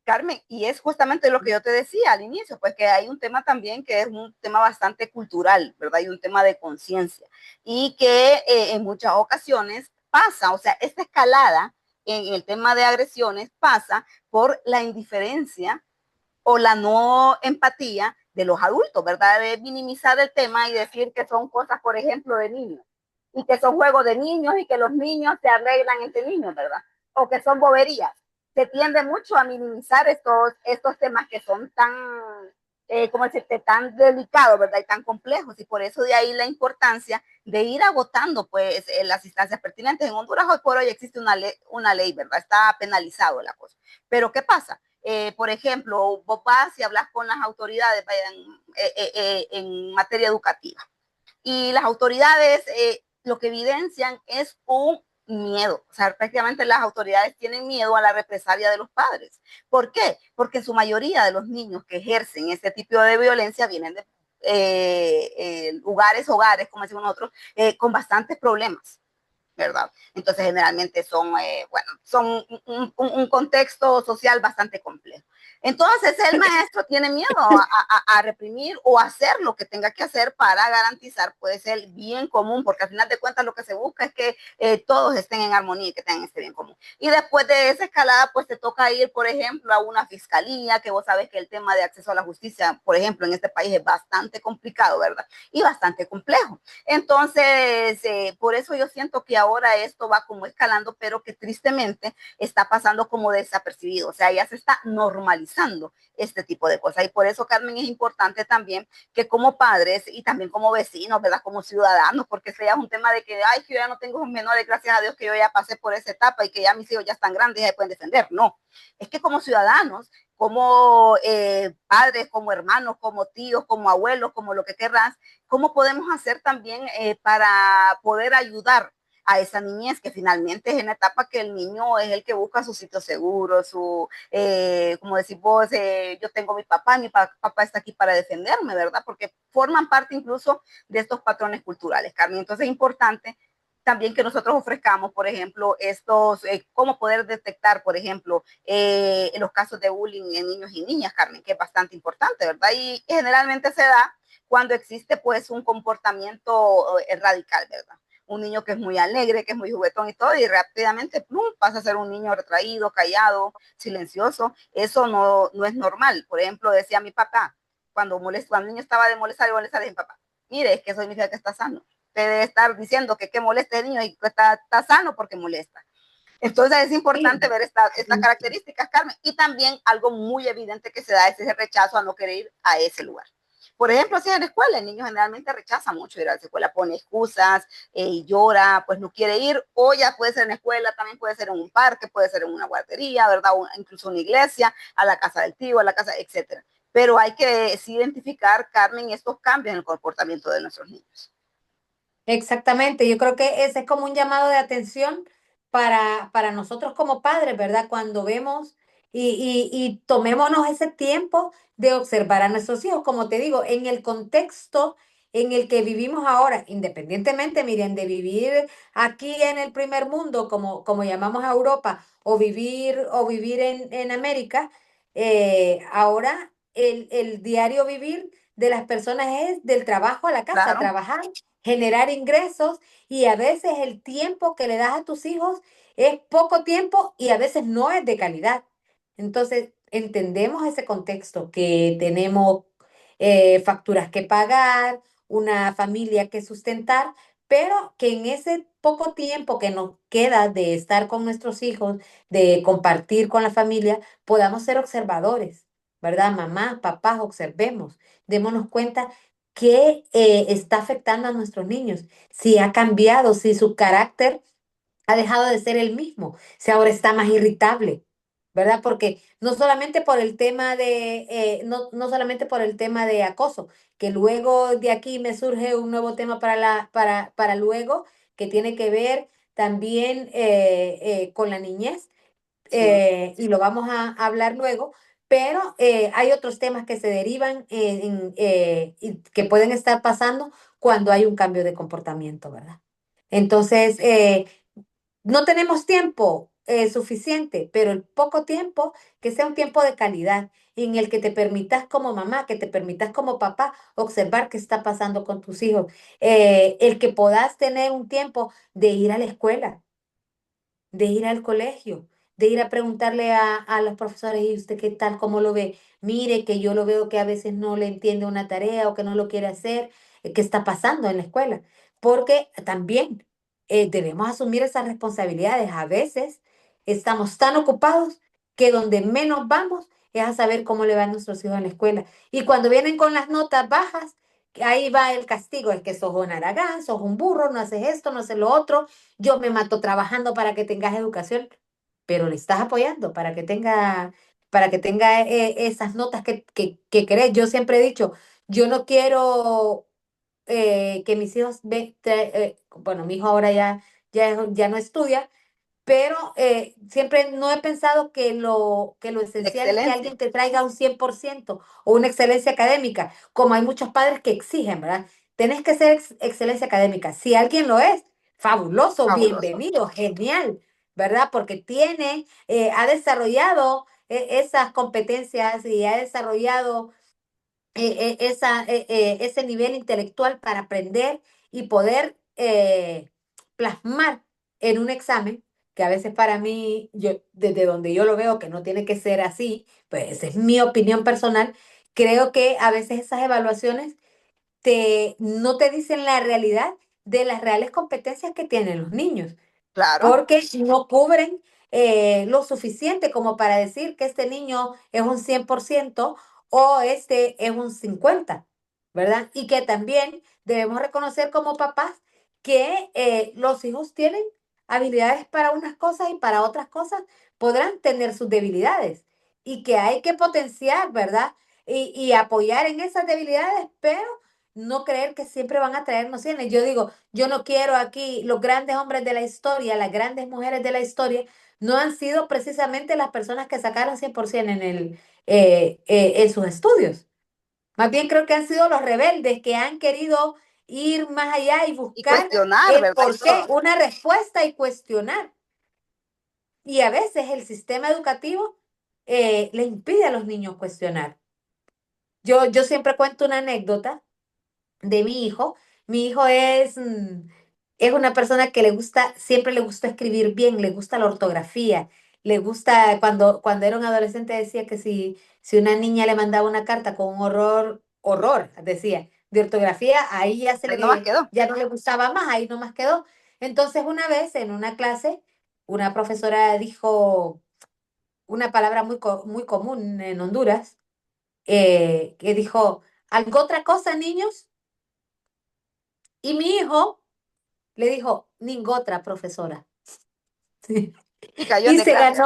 Carmen, y es justamente lo que yo te decía al inicio, pues que hay un tema también que es un tema bastante cultural, ¿verdad? Y un tema de conciencia. Y que en muchas ocasiones pasa, o sea, esta escalada en el tema de agresiones pasa por la indiferencia o la no empatía de los adultos, ¿verdad? De minimizar el tema y decir que son cosas, por ejemplo, de niños y que son juegos de niños y que los niños se arreglan entre niños, ¿verdad? O que son boberías. Se tiende mucho a minimizar estos temas que son tan como decirte, tan delicado, ¿verdad? Y tan complejos. Y por eso de ahí la importancia de ir agotando, pues, las instancias pertinentes. En Honduras hoy por hoy existe una ley, ¿verdad? Está penalizado la cosa. Pero ¿qué pasa? Por ejemplo, vos vas y hablas con las autoridades en materia educativa. Y las autoridades lo que evidencian es un miedo. O sea, prácticamente las autoridades tienen miedo a la represalia de los padres. ¿Por qué? Porque en su mayoría de los niños que ejercen este tipo de violencia vienen de hogares, como decimos nosotros, con bastantes problemas. ¿Verdad? Entonces, generalmente son un contexto social bastante complejo. Entonces, el maestro tiene miedo a reprimir o hacer lo que tenga que hacer para garantizar, pues, el bien común, porque al final de cuentas lo que se busca es que todos estén en armonía y que tengan este bien común. Y después de esa escalada, pues, te toca ir, por ejemplo, a una fiscalía, que vos sabes que el tema de acceso a la justicia, por ejemplo, en este país es bastante complicado, ¿verdad? Y bastante complejo. Entonces, por eso yo siento que ahora esto va como escalando, pero que tristemente está pasando como desapercibido. O sea, ya se está normalizando este tipo de cosas. Y por eso, Carmen, es importante también que como padres y también como vecinos, ¿verdad? Como ciudadanos, porque ese ya es un tema de que, ay, que yo ya no tengo menores, gracias a Dios que yo ya pasé por esa etapa y que ya mis hijos ya están grandes y se pueden defender. No, es que como ciudadanos, como padres, como hermanos, como tíos, como abuelos, como lo que querrás, ¿cómo podemos hacer también para poder ayudar a esa niñez que finalmente es en la etapa que el niño es el que busca su sitio seguro, como decís vos, yo tengo mi papá, papá está aquí para defenderme, ¿verdad? Porque forman parte incluso de estos patrones culturales, Carmen. Entonces es importante también que nosotros ofrezcamos, por ejemplo, cómo poder detectar, por ejemplo, los casos de bullying en niños y niñas, Carmen, que es bastante importante, ¿verdad? Y generalmente se da cuando existe pues un comportamiento radical, ¿verdad? Un niño que es muy alegre, que es muy juguetón y todo, y rápidamente plum, pasa a ser un niño retraído, callado, silencioso. Eso no es normal. Por ejemplo, decía mi papá, cuando el niño estaba de molestar, dije, papá, mire, es que eso significa que está sano. Usted debe estar diciendo que molesta el niño y que está sano porque molesta. Entonces es importante Sí. ver estas características, Carmen, y también algo muy evidente que se da es ese rechazo a no querer ir a ese lugar. Por ejemplo, si es en la escuela, el niño generalmente rechaza mucho ir a la escuela, pone excusas, llora, pues no quiere ir, o ya puede ser en la escuela, también puede ser en un parque, puede ser en una guardería, ¿verdad? O incluso una iglesia, a la casa del tío, a la casa, etcétera. Pero hay que sí identificar, Carmen, estos cambios en el comportamiento de nuestros niños. Exactamente, yo creo que ese es como un llamado de atención para nosotros como padres, ¿verdad? Cuando vemos y tomémonos ese tiempo de observar a nuestros hijos, como te digo, en el contexto en el que vivimos ahora, independientemente, miren, de vivir aquí en el primer mundo, como llamamos a Europa, o vivir en América, ahora el diario vivir de las personas es del trabajo a la casa, Claro, trabajar, generar ingresos, y a veces el tiempo que le das a tus hijos es poco tiempo y a veces no es de calidad. Entonces, entendemos ese contexto, que tenemos facturas que pagar, una familia que sustentar, pero que en ese poco tiempo que nos queda de estar con nuestros hijos, de compartir con la familia, podamos ser observadores, ¿verdad? Mamá, papás, observemos, démonos cuenta qué está afectando a nuestros niños, si ha cambiado, si su carácter ha dejado de ser el mismo, si ahora está más irritable, ¿verdad? Porque no solamente por el tema no solamente por el tema de acoso, que luego de aquí me surge un nuevo tema para luego, que tiene que ver también con la niñez, sí. y lo vamos a hablar luego, pero hay otros temas que se derivan y que pueden estar pasando cuando hay un cambio de comportamiento, ¿verdad? Entonces, no tenemos tiempo suficiente, pero el poco tiempo, que sea un tiempo de calidad en el que te permitas como mamá, que te permitas como papá observar qué está pasando con tus hijos, el que puedas tener un tiempo de ir a la escuela, de ir al colegio, de ir a preguntarle a los profesores, ¿y usted qué tal, cómo lo ve? Mire, que yo lo veo que a veces no le entiende una tarea o que no lo quiere hacer, ¿qué está pasando en la escuela? Porque también debemos asumir esas responsabilidades. A veces estamos tan ocupados que donde menos vamos es a saber cómo le van a nuestros hijos en la escuela. Y cuando vienen con las notas bajas, ahí va el castigo, es que sos un haragán, sos un burro, no haces esto, no haces lo otro, yo me mato trabajando para que tengas educación, pero le estás apoyando para que tenga esas notas que querés. Yo siempre he dicho, yo no quiero que mis hijos, bueno, mi hijo ahora ya no estudia, pero siempre no he pensado que lo La esencial es que excelencia. alguien te traiga un 100% o una excelencia académica, como hay muchos padres que exigen, ¿verdad? Tenés que ser excelencia académica. Si alguien lo es, fabuloso, Fabuloso. bienvenido, genial, ¿verdad? Porque ha desarrollado esas competencias y ha desarrollado ese nivel intelectual para aprender y poder plasmar en un examen, que a veces para mí, yo, desde donde yo lo veo que no tiene que ser así, pues esa es mi opinión personal, creo que a veces esas evaluaciones no te dicen la realidad de las reales competencias que tienen los niños Claro, porque no cubren lo suficiente como para decir que este niño es un 100% o este es un 50%, ¿verdad? Y que también debemos reconocer como papás que los hijos tienen habilidades para unas cosas y para otras cosas podrán tener sus debilidades y que hay que potenciar, ¿verdad? Y apoyar en esas debilidades, pero no creer que siempre van a traernos cienes. Yo digo, yo no quiero aquí los grandes hombres de la historia, las grandes mujeres de la historia, no han sido precisamente las personas que sacaron 100% en sus estudios. Más bien creo que han sido los rebeldes que han querido ir más allá y y buscar cuestionar, el ¿verdad? Y por qué, todo. una respuesta y cuestionar. Y a veces el sistema educativo le impide a los niños cuestionar. Yo siempre cuento una anécdota de mi hijo. Mi hijo es una persona que siempre le gusta escribir bien, le gusta la ortografía, le gusta, cuando era un adolescente decía que si una niña le mandaba una carta con un horror, decía, de ortografía, ahí Ahí nomás quedó. ya no le gustaba más, ahí nomás quedó. Entonces una vez en una clase, una profesora dijo una palabra muy común en Honduras, que dijo, ¿algo otra cosa, niños? Y mi hijo le dijo, ningotra, profesora. Y cayó en Y se desgracia.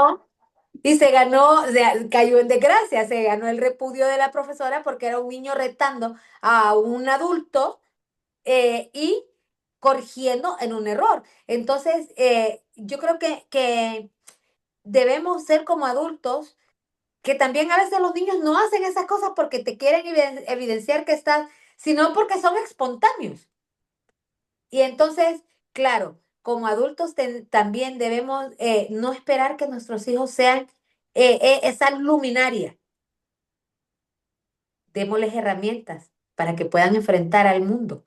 ganó, o sea, cayó en desgracia, se ganó el repudio de la profesora porque era un niño retando a un adulto y corrigiendo en un error. Entonces, yo creo que debemos ser como adultos, que también a veces los niños no hacen esas cosas porque te quieren evidenciar que estás, sino porque son espontáneos. Y entonces, claro, como adultos también debemos no esperar que nuestros hijos sean esa luminaria. Démosles herramientas para que puedan enfrentar al mundo,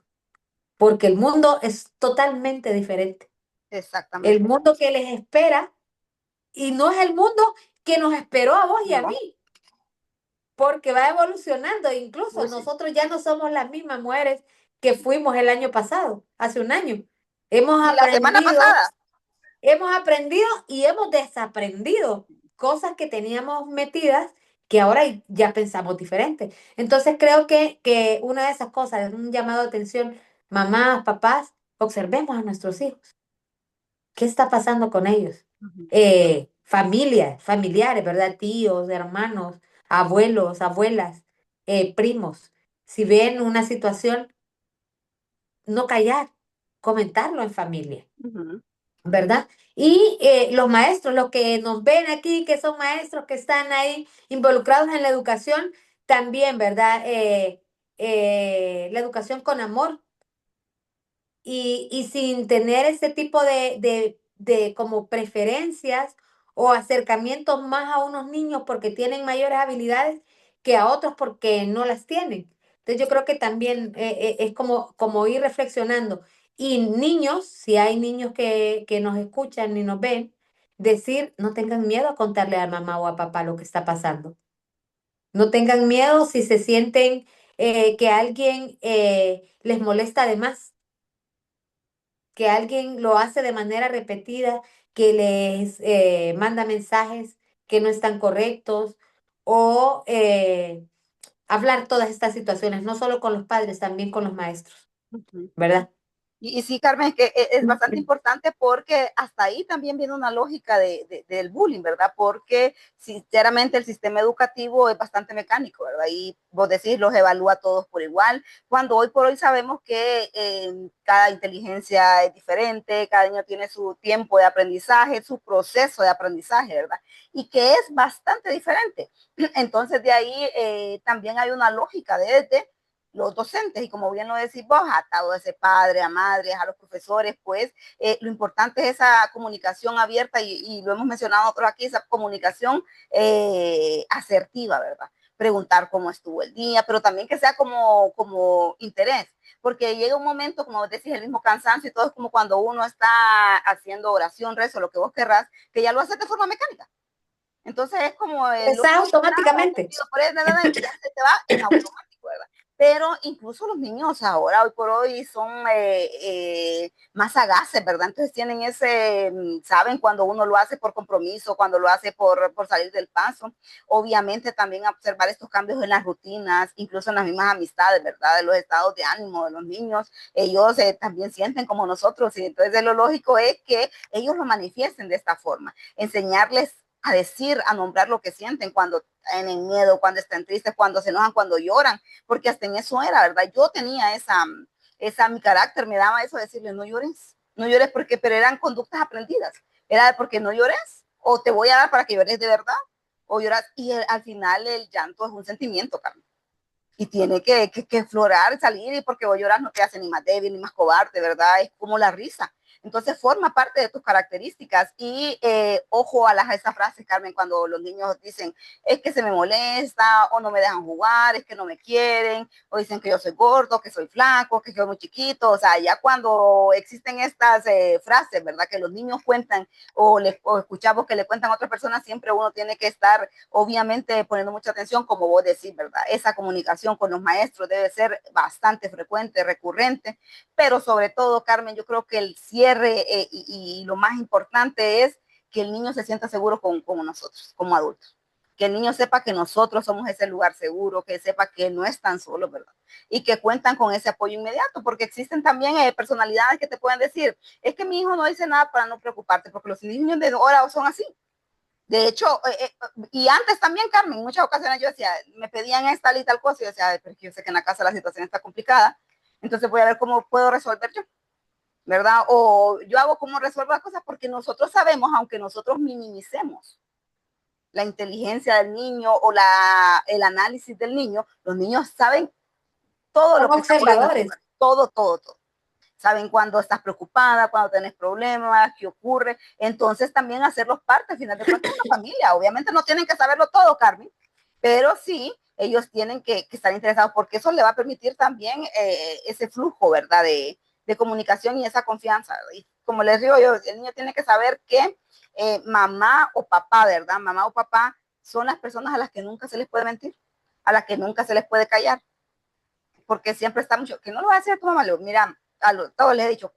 porque el mundo es totalmente diferente. El Exactamente. mundo que les espera y no es el mundo que nos esperó a vos y a No, mí, porque va evolucionando. Incluso uy, sí. nosotros ya no somos las mismas mujeres que fuimos el año pasado, hace un año. Hemos Ni la semana aprendido. pasada. Hemos aprendido y hemos desaprendido cosas que teníamos metidas que ahora ya pensamos diferente. Entonces creo que una de esas cosas es un llamado de atención, mamás, papás, observemos a nuestros hijos. ¿Qué está pasando con ellos? Ujú, Familiares, ¿verdad? Tíos, hermanos, abuelos, abuelas, primos. Si ven una situación, no callar, comentarlo en familia. ujú, ¿Verdad? Y los maestros, los que nos ven aquí, que son maestros que están ahí involucrados en la educación, también, ¿verdad? La educación con amor y sin tener ese tipo de como preferencias o acercamientos más a unos niños porque tienen mayores habilidades que a otros porque no las tienen. Entonces yo creo que también es como ir reflexionando. Y niños, si hay niños que nos escuchan y nos ven, decir, no tengan miedo a contarle a mamá o a papá lo que está pasando. No tengan miedo si se sienten que alguien les molesta de más, que alguien lo hace de manera repetida, que les manda mensajes que no están correctos o hablar todas estas situaciones, no solo con los padres, también con los maestros, Ujú. ¿verdad? Y sí, Carmen, es que es bastante importante porque hasta ahí también viene una lógica del bullying, ¿verdad? Porque sinceramente el sistema educativo es bastante mecánico, ¿verdad? Y vos decís, los evalúa a todos por igual, cuando hoy por hoy sabemos que cada inteligencia es diferente, cada niño tiene su tiempo de aprendizaje, su proceso de aprendizaje, ¿verdad? Y que es bastante diferente. Entonces de ahí también hay una lógica desde los docentes, y como bien lo decís vos, atado a ese padre, a madres, a los profesores, pues lo importante es esa comunicación abierta y lo hemos mencionado nosotros aquí, esa comunicación asertiva, ¿verdad? Preguntar cómo estuvo el día, pero también que sea como interés, porque llega un momento, como vos decís, el mismo cansancio y todo es como cuando uno está haciendo oración, rezo, lo que vos querrás, que ya lo haces de forma mecánica. Entonces es como el Está automáticamente. por ahí, y ya se te va en automático, ¿verdad? Pero incluso los niños ahora, hoy por hoy, son más sagaces, ¿verdad? Entonces tienen ese, saben cuando uno lo hace por compromiso, cuando lo hace por salir del paso. Obviamente también observar estos cambios en las rutinas, incluso en las mismas amistades, ¿verdad? De los estados de ánimo de los niños. Ellos también sienten como nosotros y entonces lo lógico es que ellos lo manifiesten de esta forma. Enseñarles a decir, a nombrar lo que sienten cuando tienen miedo, cuando están tristes, cuando se enojan, cuando lloran, porque hasta en eso era, ¿verdad? Yo tenía mi carácter me daba eso de decirle, no llores, no llores porque, pero eran conductas aprendidas, era porque no llores, o te voy a dar para que llores de verdad, o lloras, y al final el llanto es un sentimiento, Carmen, y tiene que florar, salir, y porque vos lloras no te hace ni más débil ni más cobarde, ¿verdad? Es como la risa. Entonces forma parte de tus características y ojo a esas frases, Carmen, cuando los niños dicen, es que se me molesta o no me dejan jugar, es que no me quieren, o dicen que yo soy gordo, que soy flaco, que soy muy chiquito, o sea, ya cuando existen estas frases, ¿verdad? Que los niños cuentan o escuchamos que le cuentan a otras personas, siempre uno tiene que estar obviamente poniendo mucha atención, como vos decís, ¿verdad? Esa comunicación con los maestros debe ser bastante frecuente, recurrente, pero sobre todo, Carmen, yo creo que el cierre y lo más importante es que el niño se sienta seguro con nosotros, como adultos. Que el niño sepa que nosotros somos ese lugar seguro, que sepa que no están solos, ¿verdad? Y que cuentan con ese apoyo inmediato, porque existen también personalidades que te pueden decir, es que mi hijo no dice nada para no preocuparte, porque los niños de ahora son así. De hecho, y antes también, Carmen, en muchas ocasiones yo decía, me pedían esta y tal cosa, y yo decía, pero yo sé que en la casa la situación está complicada, entonces voy a ver cómo puedo resolver yo, ¿verdad? O yo hago cómo resuelvo las cosas porque nosotros sabemos, aunque nosotros minimicemos la inteligencia del niño o el análisis del niño, los niños saben todo Son lo que está ocurriendo en tu observadores. casa, todo, todo, todo. Saben cuándo estás preocupada, cuándo tenés problemas, qué ocurre. Entonces también hacerlos parte, al final de cuentas, de una familia. Obviamente no tienen que saberlo todo, Carmen, pero sí ellos tienen que estar interesados porque eso le va a permitir también ese flujo, ¿verdad? De comunicación y esa confianza. Y como les digo yo, el niño tiene que saber que mamá o papá, ¿verdad? Mamá o papá son las personas a las que nunca se les puede mentir, a las que nunca se les puede callar, porque siempre está mucho, que no lo va a hacer a tu mamá, mira, todos les he dicho,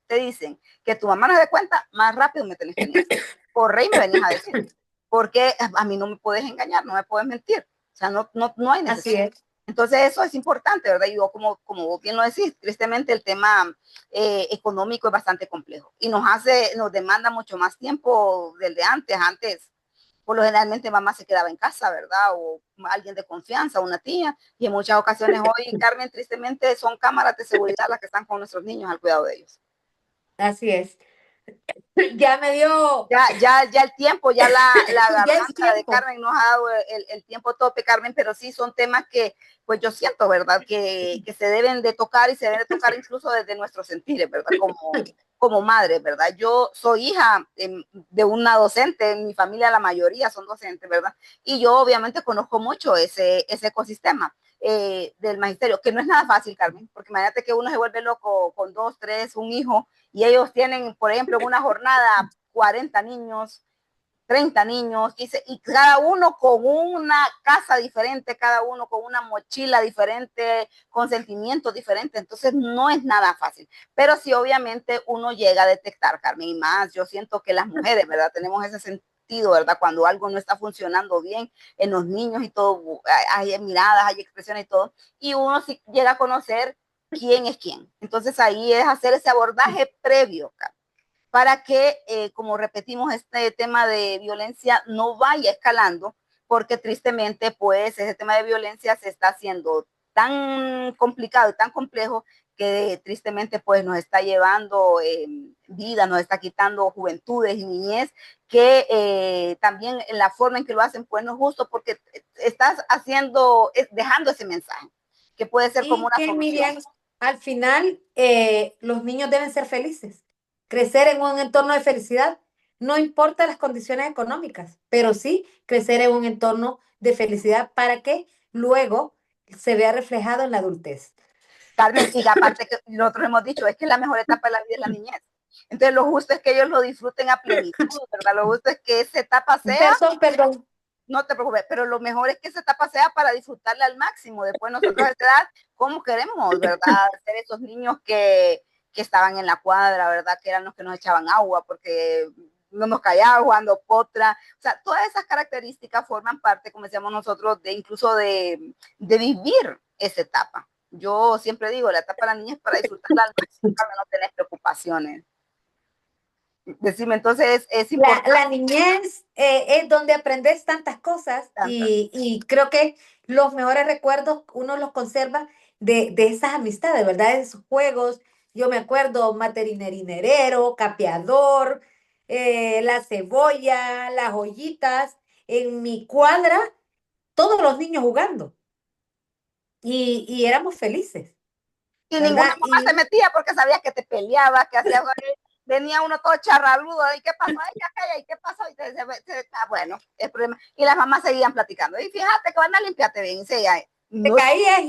te dicen que tu mamá no se dé cuenta, más rápido me tenés que venir a decir. Corre y me venís a decir, porque a mí no me puedes engañar, no me puedes mentir, o sea, no hay Así necesidad. es. Entonces eso es importante, ¿verdad? Y yo, como bien lo decís, tristemente el tema económico es bastante complejo y nos demanda mucho más tiempo del de antes. Antes por lo generalmente mamá se quedaba en casa, ¿verdad? O alguien de confianza, una tía, y en muchas ocasiones hoy, Carmen, tristemente son cámaras de seguridad las que están con nuestros niños al cuidado de ellos. Así es. Ya me dio, Ya el tiempo, ya la ya es garganta de tiempo. Carmen nos ha dado el tiempo tope, Carmen, pero sí son temas que, pues yo siento, ¿verdad? Que se deben de tocar y se deben de tocar incluso desde nuestros sentires, ¿verdad? Como madre, ¿verdad? Yo soy hija de una docente, en mi familia la mayoría son docentes, ¿verdad? Y yo obviamente conozco mucho ese ecosistema. Del magisterio, que no es nada fácil, Carmen, porque imagínate que uno se vuelve loco con dos, tres, un hijo, y ellos tienen, por ejemplo, en una jornada 40 niños, 30 niños, y cada uno con una casa diferente, cada uno con una mochila diferente, con sentimientos diferentes, entonces no es nada fácil, pero sí obviamente uno llega a detectar, Carmen, y más, yo siento que las mujeres, ¿verdad? Tenemos sentido, ¿verdad? Cuando algo no está funcionando bien en los niños y todo, hay miradas, hay expresiones y todo, y uno sí llega a conocer quién es quién. Entonces ahí es hacer ese abordaje previo, para que, como repetimos, este tema de violencia no vaya escalando, porque tristemente, pues, ese tema de violencia se está haciendo tan complicado y tan complejo que tristemente, pues, nos está llevando vida, nos está quitando juventudes y niñez, que también en la forma en que lo hacen, pues, no es justo, porque estás haciendo, dejando ese mensaje, que puede ser como Y una que, solución. Miriam, al final los niños deben ser felices, crecer en un entorno de felicidad, no importa las condiciones económicas, pero sí crecer en un entorno de felicidad para que luego se vea reflejado en la adultez. Carmen, y aparte que nosotros hemos dicho, es que la mejor etapa de la vida es la niñez. Entonces lo justo es que ellos lo disfruten a plenitud, ¿verdad? Lo justo es que esa etapa sea, Perdón, perdón. no te preocupes, pero lo mejor es que esa etapa sea para disfrutarla al máximo. Después nosotros a esa edad, ¿cómo queremos, verdad? Ser esos niños que estaban en la cuadra, ¿verdad? Que eran los que nos echaban agua porque no nos callaban jugando potra. O sea, todas esas características forman parte, como decíamos nosotros, de incluso de vivir esa etapa. Yo siempre digo, la etapa de la niña es para disfrutarla al máximo, para no tener preocupaciones. Decime, entonces es La importante. niñez es donde aprendes tantas cosas y creo que los mejores recuerdos uno los conserva de esas amistades, ¿verdad? De esos juegos. Yo me acuerdo materinerinerero, capeador, la cebolla, las ollitas. En mi cuadra, todos los niños jugando y éramos felices, Y ninguna ¿verdad? mamá se metía porque sabía que te peleaba, que hacía, venía uno todo charraludo, ¿y qué pasó? ¿Y qué aquella? ¿Y qué pasó? Y bueno, el problema. Y las mamás seguían platicando. Y fíjate que van a limpiarte bien. Y se, Te no, caías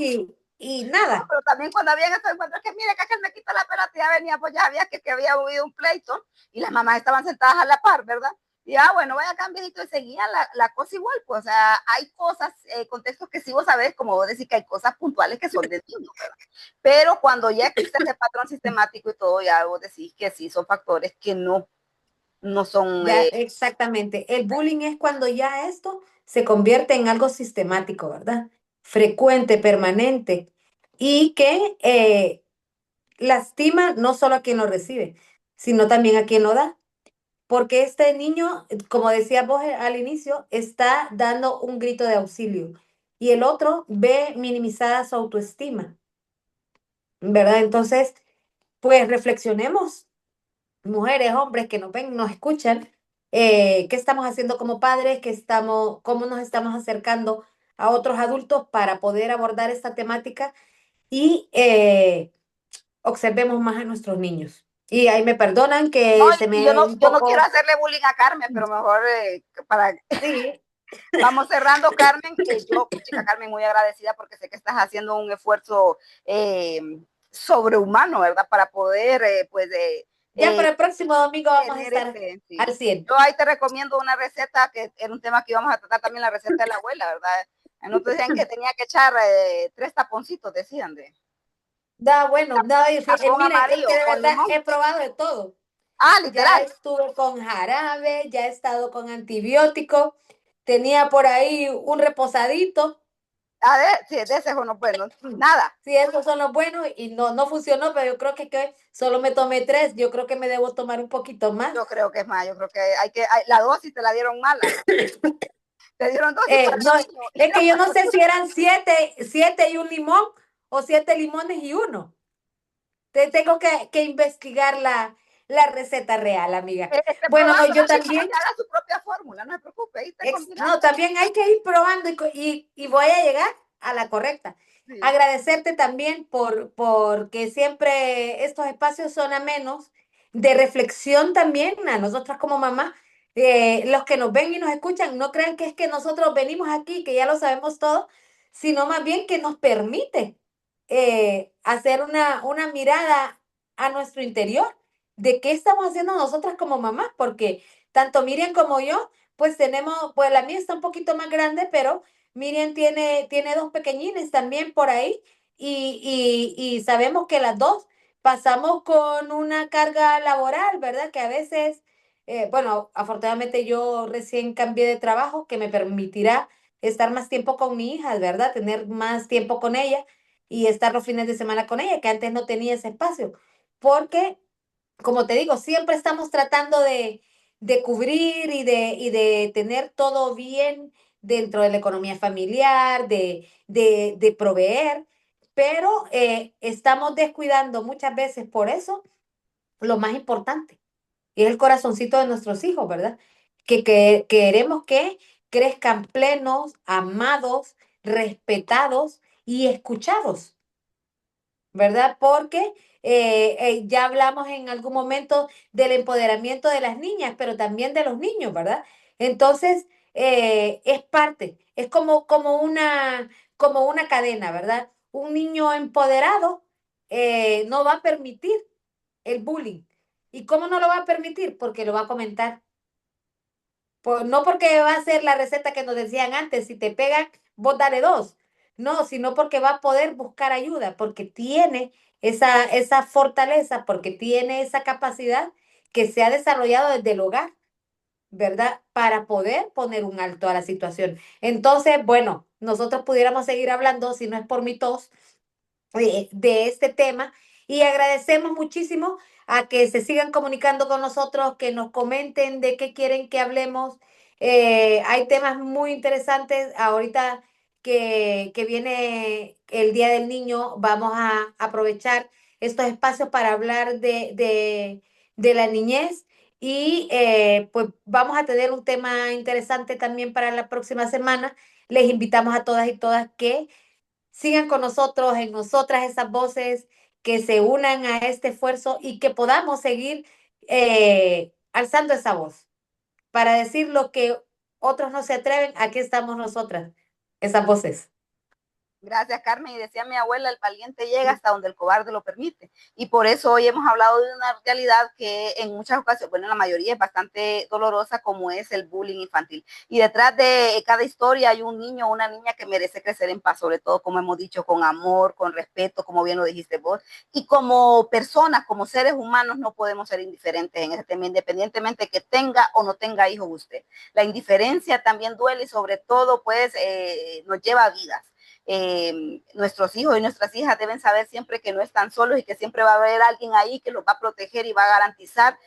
y no, nada. pero también cuando había estos encuentros, que mire, que aquel me quita la pelota, ya venía, pues ya había que había habido un pleito y las mamás estaban sentadas a la par, ¿verdad? Y bueno, vaya cambiadito y seguía la cosa igual, pues, o sea, hay cosas, contextos que sí vos sabés, como vos decís, que hay cosas puntuales que son de niños, ¿verdad? Pero cuando ya existe ese patrón sistemático y todo, ya vos decís que sí, son factores que no son... Ya, exactamente. El bullying es cuando ya esto se convierte en algo sistemático, ¿verdad? Frecuente, permanente y que lastima no solo a quien lo recibe, sino también a quien lo da. Porque este niño, como decía vos al inicio, está dando un grito de auxilio y el otro ve minimizada su autoestima, ¿verdad? Entonces, pues reflexionemos mujeres, hombres que nos ven, nos escuchan, qué estamos haciendo como padres, cómo nos estamos acercando a otros adultos para poder abordar esta temática y observemos más a nuestros niños. Y ahí me perdonan No, que se y yo me no, un yo no quiero poco, hacerle bullying a Carmen, pero mejor para sí, vamos cerrando, Carmen. Yo, chica Carmen, muy agradecida porque sé que estás haciendo un esfuerzo eh, sobrehumano, ¿verdad? Para poder, pues, ya para el próximo domingo vamos a tener estar ese, al sí. 100. Yo ahí te recomiendo una receta que era un tema que íbamos a tratar también, la receta de la abuela, ¿verdad? Nosotros decían que tenía que echar 3 taponcitos, decían de Da, bueno, da, tapón miren, es que amarillo de con verdad limón. he probado de todo. Ya Literal. estuve con jarabe, ya he estado con antibiótico, tenía por ahí un reposadito. Sí, de ese no, bueno, nada. Sí, esos son los buenos y no funcionó, pero yo creo que solo me tomé 3. Yo creo que me debo tomar un poquito más. Yo creo que es más, yo creo que la dosis te la dieron mala. Te dieron dosis para No, niño. es que yo no sé si eran 7 y un limón o 7 limones y uno. Tengo que investigar la receta real, amiga. Esté Bueno, no, probando yo y también. haga su propia fórmula, no se preocupe, ahí está No, combinando. también hay que ir probando y voy a llegar a la correcta. Sí. Agradecerte también porque siempre estos espacios son amenos de reflexión también a nosotras como mamás. Los que nos ven y nos escuchan, no crean que es que nosotros venimos aquí, que ya lo sabemos todo, sino más bien que nos permite hacer una mirada a nuestro interior de qué estamos haciendo nosotras como mamás, porque tanto Miriam como yo pues tenemos, pues la mía está un poquito más grande, pero Miriam tiene dos pequeñines también por ahí y sabemos que las dos pasamos con una carga laboral, ¿verdad? Que a veces bueno, afortunadamente yo recién cambié de trabajo que me permitirá estar más tiempo con mi hija, ¿verdad? Tener más tiempo con ella y estar los fines de semana con ella, que antes no tenía ese espacio. Porque, como te digo, siempre estamos tratando de cubrir y de tener todo bien dentro de la economía familiar, de proveer, pero estamos descuidando muchas veces por eso lo más importante, y es el corazoncito de nuestros hijos, ¿verdad? Que queremos que crezcan plenos, amados, respetados y escuchados, ¿verdad? Porque ya hablamos en algún momento del empoderamiento de las niñas, pero también de los niños, ¿verdad? Entonces, es parte, es como una cadena, ¿verdad? Un niño empoderado no va a permitir el bullying. ¿Y cómo no lo va a permitir? Porque lo va a comentar. No porque va a ser la receta que nos decían antes, si te pegan, vos dale dos. No, sino porque va a poder buscar ayuda, porque tiene esa fortaleza, porque tiene esa capacidad que se ha desarrollado desde el hogar, ¿verdad? Para poder poner un alto a la situación. Entonces, bueno, nosotros pudiéramos seguir hablando, si no es por mi tos, de este tema, y agradecemos muchísimo a que se sigan comunicando con nosotros, que nos comenten de qué quieren que hablemos. Hay temas muy interesantes. Ahorita que viene el Día del Niño, vamos a aprovechar estos espacios para hablar de la niñez y pues vamos a tener un tema interesante también para la próxima semana. Les invitamos a todas y todas que sigan con nosotros, en nosotras esas voces, que se unan a este esfuerzo y que podamos seguir alzando esa voz para decir lo que otros no se atreven. Aquí estamos nosotras, esas voces. Gracias, Carmen. Y decía mi abuela, el valiente llega hasta donde el cobarde lo permite. Y por eso hoy hemos hablado de una realidad que en muchas ocasiones, bueno, en la mayoría es bastante dolorosa, como es el bullying infantil. Y detrás de cada historia hay un niño o una niña que merece crecer en paz, sobre todo, como hemos dicho, con amor, con respeto, como bien lo dijiste vos. Y como personas, como seres humanos, no podemos ser indiferentes en ese tema, independientemente que tenga o no tenga hijos usted. La indiferencia también duele y sobre todo, pues, nos lleva a vidas. Nuestros hijos y nuestras hijas deben saber siempre que no están solos y que siempre va a haber alguien ahí que los va a proteger y va a garantizar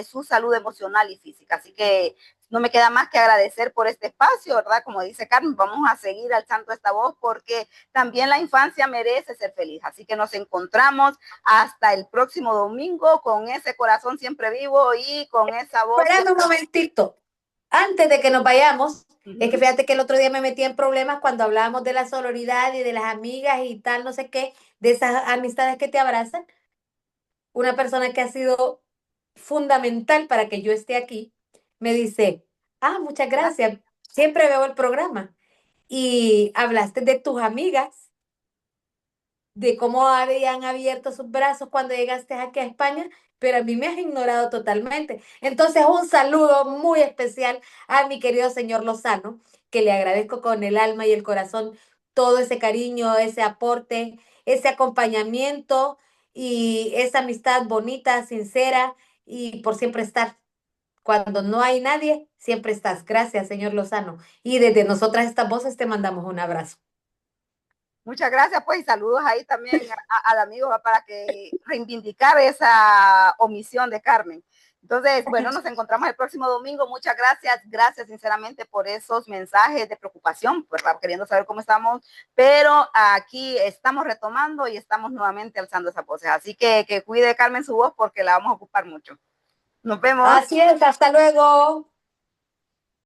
su salud emocional y física. Así que no me queda más que agradecer por este espacio, ¿verdad? Como dice Carmen, vamos a seguir alzando esta voz porque también la infancia merece ser feliz. Así que nos encontramos hasta el próximo domingo con ese corazón siempre vivo y con esa voz. Esperando un momentito, antes de que nos vayamos, Uh es que -huh. fíjate que el otro día me metí en problemas cuando hablábamos de la sororidad y de las amigas y tal, no sé qué, de esas amistades que te abrazan. Una persona que ha sido fundamental para que yo esté aquí, me dice, muchas Gracias. gracias, siempre veo el programa y hablaste de tus amigas, de cómo habían abierto sus brazos cuando llegaste aquí a España, pero a mí me has ignorado totalmente. Entonces, un saludo muy especial a mi querido señor Lozano, que le agradezco con el alma y el corazón todo ese cariño, ese aporte, ese acompañamiento y esa amistad bonita, sincera y por siempre estar. Cuando no hay nadie, siempre estás. Gracias, señor Lozano. Y desde nosotras estas voces te mandamos un abrazo. Muchas gracias, pues, y saludos ahí también al amigo para que reivindicar esa omisión de Carmen. Entonces, bueno, nos encontramos el próximo domingo. Muchas gracias, gracias sinceramente por esos mensajes de preocupación, pues, queriendo saber cómo estamos, pero aquí estamos retomando y estamos nuevamente alzando esas voces. Así que cuide Carmen su voz porque la vamos a ocupar mucho. Nos vemos. Así es, hasta luego.